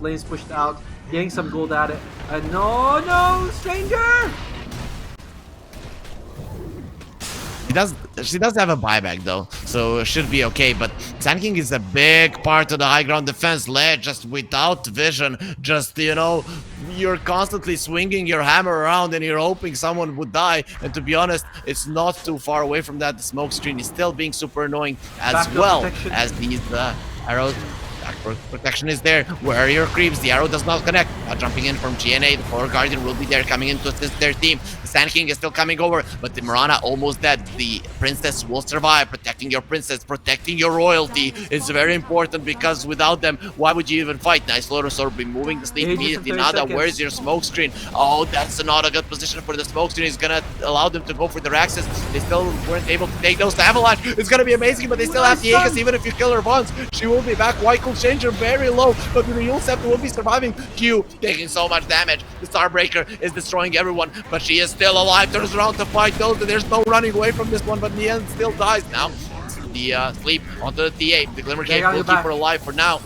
Speaker 1: lanes pushed out, getting some gold at it. And no, Stranger!
Speaker 2: She does have a buyback though, so it should be okay. But Sand King is a big part of the high ground defense. Led just without vision, just, you know, you're constantly swinging your hammer around and you're hoping someone would die. And to be honest, it's not too far away from that. The smoke screen is still being super annoying, as well as these arrows. Protection is there. Where are your creeps? The arrow does not connect. Jumping in from GNA, the Power Guardian will be there coming in to assist their team. The The Sand King is still coming over, but the Mirana almost dead. The princess will survive. Protecting your princess, protecting your royalty is very important, because without them, why would you even fight? Nice Lotus Orb removing the sleep immediately. Nada, where's your smoke screen? Oh, that's not a good position for the smoke screen. It's gonna allow them to go for their axes. They still weren't able to take those to Avalanche. It's gonna be amazing, but they still have the Aegis. Even if you kill her once, she will be back. White Cool Changer very low, but the Yule Scepter will be surviving. Q taking so much damage. The Starbreaker is destroying everyone, but she is still alive. Turns around to fight those. There's no running away from this one, but in the end still dies. Now the sleep onto the TA. The Glimmer Cave will keep her alive for now.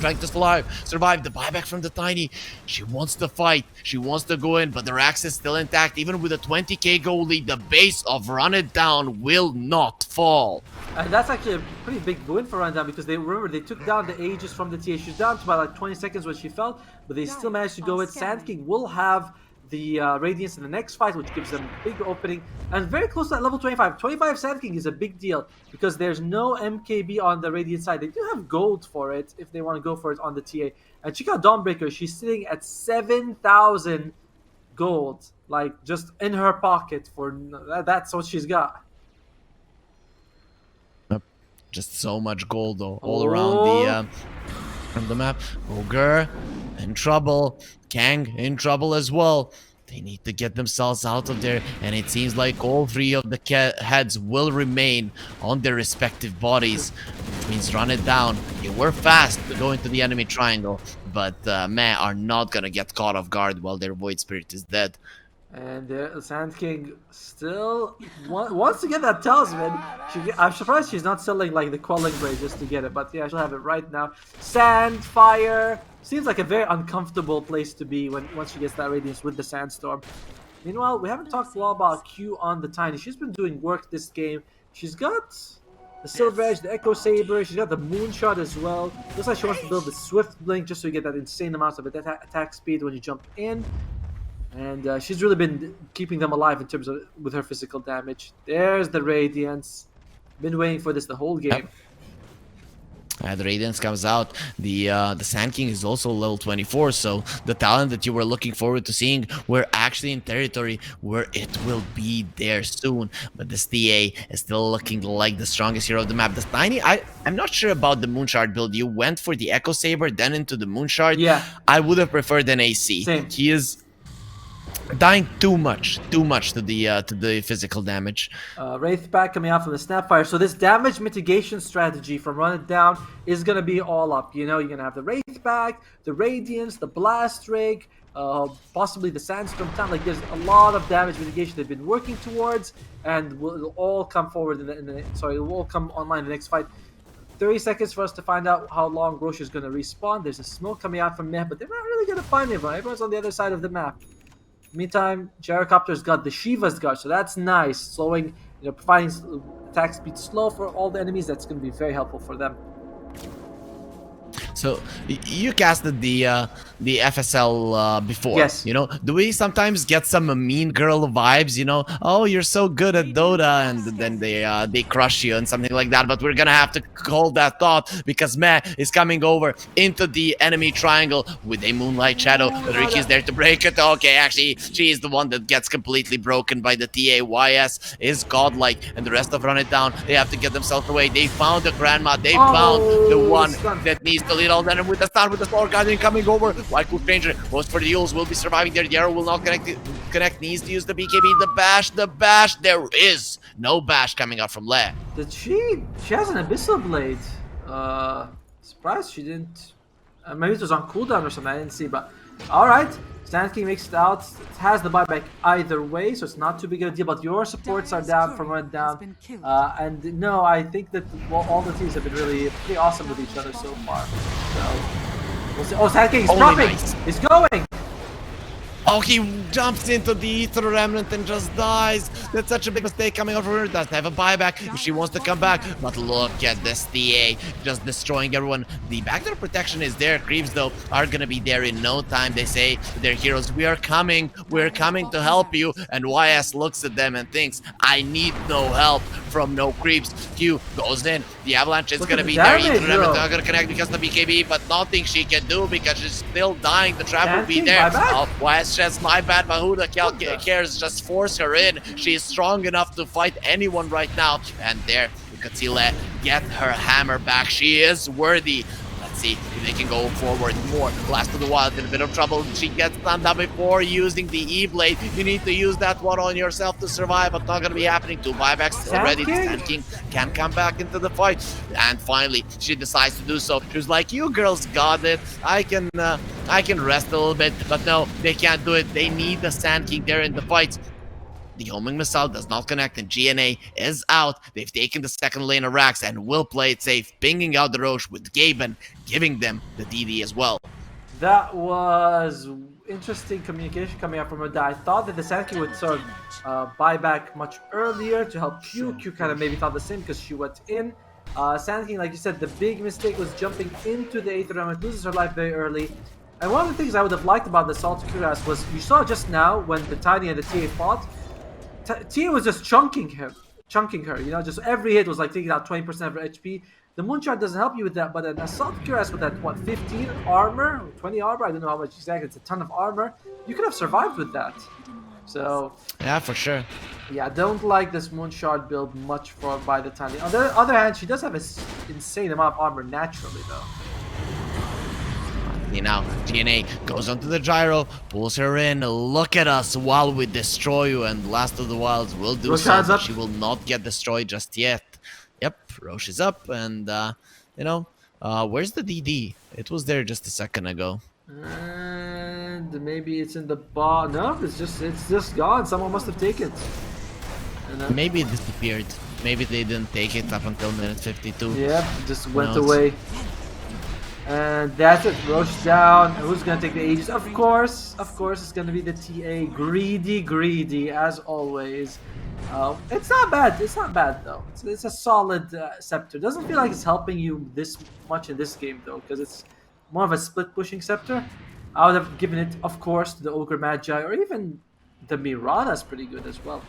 Speaker 2: Trying to survive the buyback from the Tiny. She wants to fight. She wants to go in, but their axe is still intact. Even with a 20k goal lead, the base of Run It Down will not fall.
Speaker 1: And that's actually a pretty big win for Run It Down, because they took down the Aegis from the TA. She's down to about like 20 seconds when she fell, but they still managed to go in. Sand King will have the Radiance in the next fight, which gives them a big opening, and very close to that level 25. 25 Sand King is a big deal, because there's no MKB on the Radiant side. They do have gold for it if they want to go for it on the TA. And check out Dawnbreaker. She's sitting at 7,000 gold, like just in her pocket. For that's what she's got.
Speaker 2: Just so much gold though, all around the map. Ogre in trouble. Kang in trouble as well. They need to get themselves out of there, and it seems like all three of the heads will remain on their respective bodies, which means Run It Down. They were fast to go into the enemy triangle, but Meh are not gonna get caught off guard while their Void Spirit is dead.
Speaker 1: And the Sand King still wants to get that talisman. I'm surprised she's not selling like the Quelling Blade just to get it, but yeah, she'll have it right now. Sand, fire. Seems like a very uncomfortable place to be once she gets that Radiance with the Sandstorm. Meanwhile, we haven't talked a lot about Q on the Tiny. She's been doing work this game. She's got the Silver Edge, the Echo Saber. She's got the Moonshot as well. Looks like she wants to build the Swift Blink just so you get that insane amount of attack speed when you jump in. And she's really been keeping them alive in terms of with her physical damage. There's the Radiance. Been waiting for this the whole game.
Speaker 2: The Radiance comes out. The Sand King is also level 24, so the talent that you were looking forward to seeing, we're actually in territory where it will be there soon. But this TA is still looking like the strongest hero of the map. The Tiny, I'm not sure about the Moonshard build. You went for the Echo Saber, then into the Moonshard.
Speaker 1: Yeah.
Speaker 2: I would have preferred an AC.
Speaker 1: Same.
Speaker 2: He is dying too much to the physical damage.
Speaker 1: Wraith back coming out from the Snapfire. So this damage mitigation strategy from Run It Down is going to be all up. You know, you're going to have the Wraith back, the Radiance, the Blast Rig, possibly the Sandstorm Town. Like, there's a lot of damage mitigation they've been working towards, and it'll all come forward it will all come online in the next fight. 30 seconds for us to find out how long Roche is going to respawn. There's a smoke coming out from Meh, but they're not really going to find everyone. Everyone's on the other side of the map. Meantime, Gyrocopter's got the Shiva's Guard, so that's nice. Slowing, providing attack speed slow for all the enemies. That's going to be very helpful for them.
Speaker 2: So you casted the FSL before.
Speaker 1: Yes.
Speaker 2: Do we sometimes get some mean girl vibes? Oh, you're so good at Dota, and then they crush you and something like that. But we're gonna have to hold that thought, because Meh is coming over into the enemy triangle with a Moonlight Shadow. Ricky is there to break it. Okay, actually, she is the one that gets completely broken by the TA. YS is godlike, and the rest of Run It Down, they have to get themselves away. They found the Grandma. They found the one that needs to lead all them with the stun, with the Solar Guardian coming over. White Cool Stranger goes for the Yules, will be surviving there. The arrow will not connect. Needs to use the BKB. The bash. There is no bash coming out from Le.
Speaker 1: Did she has an Abyssal Blade. Surprised she didn't. Maybe it was on cooldown or something. I didn't see, but all right. Sand King makes it out. It has the buyback either way, so it's not too big of a deal. But your supports are down from Run Down. And no, I think that all the teams have been really pretty awesome with each other so far. So we'll see. Oh, Sand King is dropping. Nice. He's going.
Speaker 2: Oh, he jumps into the Ether Remnant and just dies. That's such a big mistake coming out from her. Doesn't have a buyback if she wants to come back. But look at this TA, just destroying everyone. The backdoor protection is there. Creeps, though, are going to be there in no time. They say to their heroes, we're coming to help you. And YS looks at them and thinks, I need no help from no creeps. Q goes in. The avalanche is
Speaker 1: Look
Speaker 2: going
Speaker 1: at
Speaker 2: to
Speaker 1: the
Speaker 2: be there.
Speaker 1: damage,
Speaker 2: Ether
Speaker 1: bro.
Speaker 2: not going to connect because of the BKB, but nothing she can do because she's still dying. The trap will be
Speaker 1: Sand King,
Speaker 2: there.
Speaker 1: bye-bye.
Speaker 2: Oh, West Chest, my bad, but who the hell
Speaker 1: What the?
Speaker 2: cares? Just force her in. She is strong enough to fight anyone right now. And there, we could see let get her hammer back. She is worthy. Let's see if they can go forward more. Blast of the Wild in a bit of trouble. She gets stunned up before using the E-Blade. You need to use that one on yourself to survive, but not going to be happening. 2 buybacks already. The Sand King can come back into the fight. And finally, she decides to do so. She was like, you girls got it. I can rest a little bit. But no, they can't do it. They need the Sand King there in the fight. The homing missile does not connect and GNA is out. They've taken the second lane of Rax and will play it safe, pinging out the Roche with Gaben, giving them the DD as well.
Speaker 1: That was interesting communication coming out from her. I thought that the Sand King would sort of buy back much earlier to help Q. Q kind of maybe thought the same because she went in. Sand King, like you said, the big mistake was jumping into the 8th round. It loses her life very early. And one of the things I would have liked about the Salt Cuirass was you saw just now when the Tiny and the TA fought, Tia was just chunking her, you know, just every hit was like taking out 20% of her HP. The Moonshot doesn't help you with that, but an Assault Cuirass with that, what, 15 armor, 20 armor, I don't know how much exactly, it's a ton of armor, you could have survived with that. So,
Speaker 2: yeah, for sure.
Speaker 1: Yeah, I don't like this Moonshot build much by the Tiny. On the other hand, she does have an insane amount of armor naturally, though.
Speaker 2: Now, DNA goes onto the gyro, pulls her in. Look at us while we destroy you, and Last of the Wilds will do so, but she will not get destroyed just yet. Yep, Roche is up, and you know, where's the DD? It was there just a second ago.
Speaker 1: And maybe it's in the bar. No, it's just gone. Someone must have taken it.
Speaker 2: Maybe it disappeared. Maybe they didn't take it up until minute 52.
Speaker 1: Yep, just went away. And that's it, Roche down. And who's gonna take the Aegis? Of course, it's gonna be the TA. Greedy, as always. It's not bad. It's not bad though. It's a solid scepter. Doesn't feel like it's helping you this much in this game though, because it's more of a split pushing scepter. I would have given it, of course, to the Ogre Magi, or even the Mirana's pretty good as well.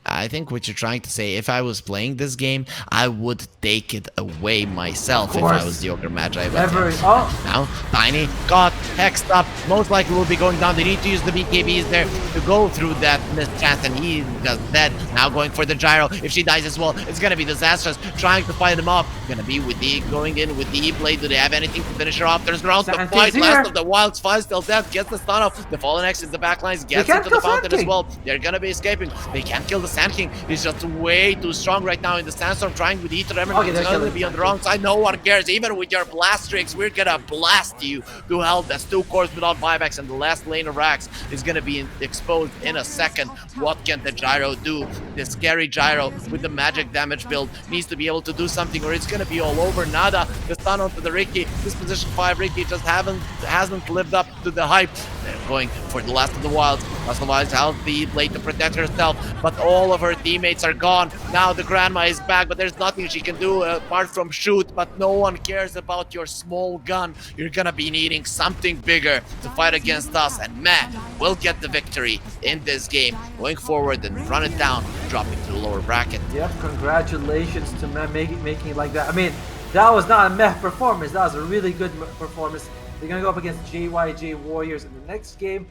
Speaker 2: I think what you're trying to say, if I was playing this game, I would take it away myself if I was the Ogre Magi. Now, Tiny got hexed up. Most likely will be going down. They need to use the BKBs there to go through that mischance, and he does that. Now going for the gyro. If she dies as well, it's going to be disastrous. Trying to fight him off. Going to be with the going in with the E-Blade. Do they have anything to finish her off? There's round to fight. Last of the Wilds, 5 still dead. Gets the stun off. The Fallen X in the backlines. Gets into the fountain as well. They're going to be escaping. They can't kill the Sand King. He's just way too strong right now in the Sandstorm, trying with Ether Emerald. He's going to be on the wrong side. No one cares. Even with your blast tricks, we're going to blast you to hell. That's 2 cores without buybacks, and the last lane of Rax is going to be exposed in a second. What can the gyro do? The scary gyro with the magic damage build needs to be able to do something, or it's going to be all over. Nada. The stun onto the Riki. This position 5 Riki just hasn't lived up to the hype. They're going for the Last of the Wilds. Last of the Wilds has the blade to protect herself, but all of her teammates are gone. Now the grandma is back, but there's nothing she can do apart from shoot, but no one cares about your small gun. You're gonna be needing something bigger to fight against us, and Matt will get the victory in this game, going forward and run it down, dropping to the lower bracket.
Speaker 1: Yep, congratulations to Matt making it like that. I mean, that was not a meh performance, that was a really good performance. They're gonna go up against JYJ Warriors in the next game,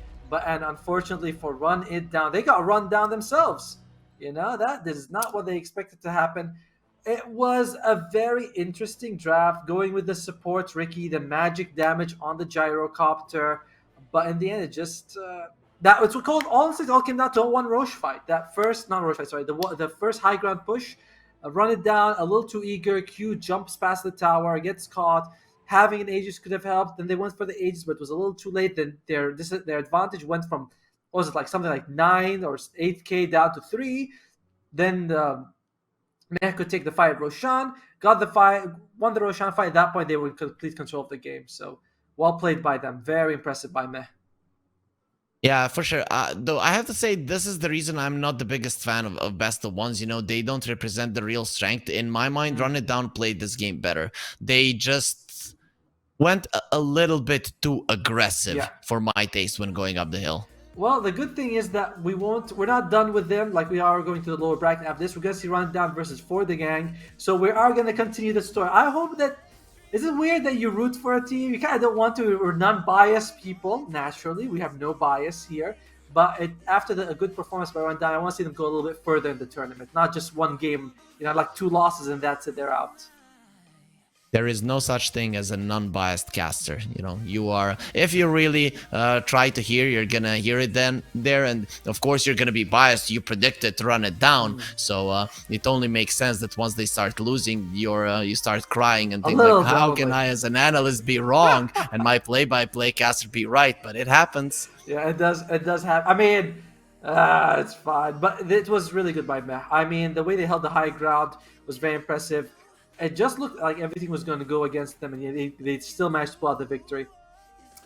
Speaker 1: and unfortunately for Run It Down, they got run down themselves. You know, that is not what they expected to happen. It was a very interesting draft, going with the supports, Riki, the magic damage on the gyrocopter, but in the end, it just that was called. Honestly, it all came down to one Roche fight. That first, not Roche fight, sorry, the first high ground push, Run It Down, a little too eager. Q jumps past the tower, gets caught. Having an Aegis could have helped. Then they went for the Aegis, but it was a little too late. Then their advantage went from, what was it, like something like 9 or 8k down to 3. Then Meh could take the fight. Roshan got the fight, won the Roshan fight. At that point, they were in complete control of the game. So well played by them. Very impressive by Meh.
Speaker 2: Yeah, for sure. Though I have to say, this is the reason I'm not the biggest fan of Best of Ones. You know, they don't represent the real strength. In my mind, Run It Down played this game better. They just went a little bit too aggressive for my taste when going up the hill.
Speaker 1: Well, the good thing is that we're not done with them. Like, we are going to the lower bracket after this. We're going to see Rundown versus For the Gang. So we are going to continue the story. I hope that. Is it weird that you root for a team? You kind of don't want to. We're non-biased people, naturally. We have no bias here. But after a good performance by Rundown, I want to see them go a little bit further in the tournament. Not just one game, like 2 losses and that's it, they're out.
Speaker 2: There is no such thing as a non-biased caster. You are, if you really try to hear, you're gonna hear it there, and of course you're gonna be biased. You predict it, run it down. So it only makes sense that once they start losing, you start crying and think like, how can I, as an analyst, be wrong and my play-by-play caster be right? But it happens.
Speaker 1: Yeah, it does. It does happen. I mean, it's fine, but it was really good by Meh. I mean, the way they held the high ground was very impressive. It just looked like everything was going to go against them, and they still managed to pull out the victory.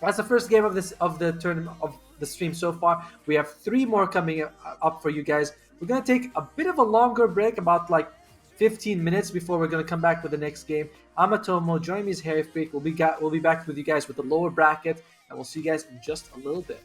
Speaker 1: That's the first game of the tournament of the stream so far. We have 3 more coming up for you guys. We're going to take a bit of a longer break, about like 15 minutes, before we're going to come back with the next game. I'm Atomo. Join me as Harry Freak. We'll be back with you guys with the lower bracket, and we'll see you guys in just a little bit.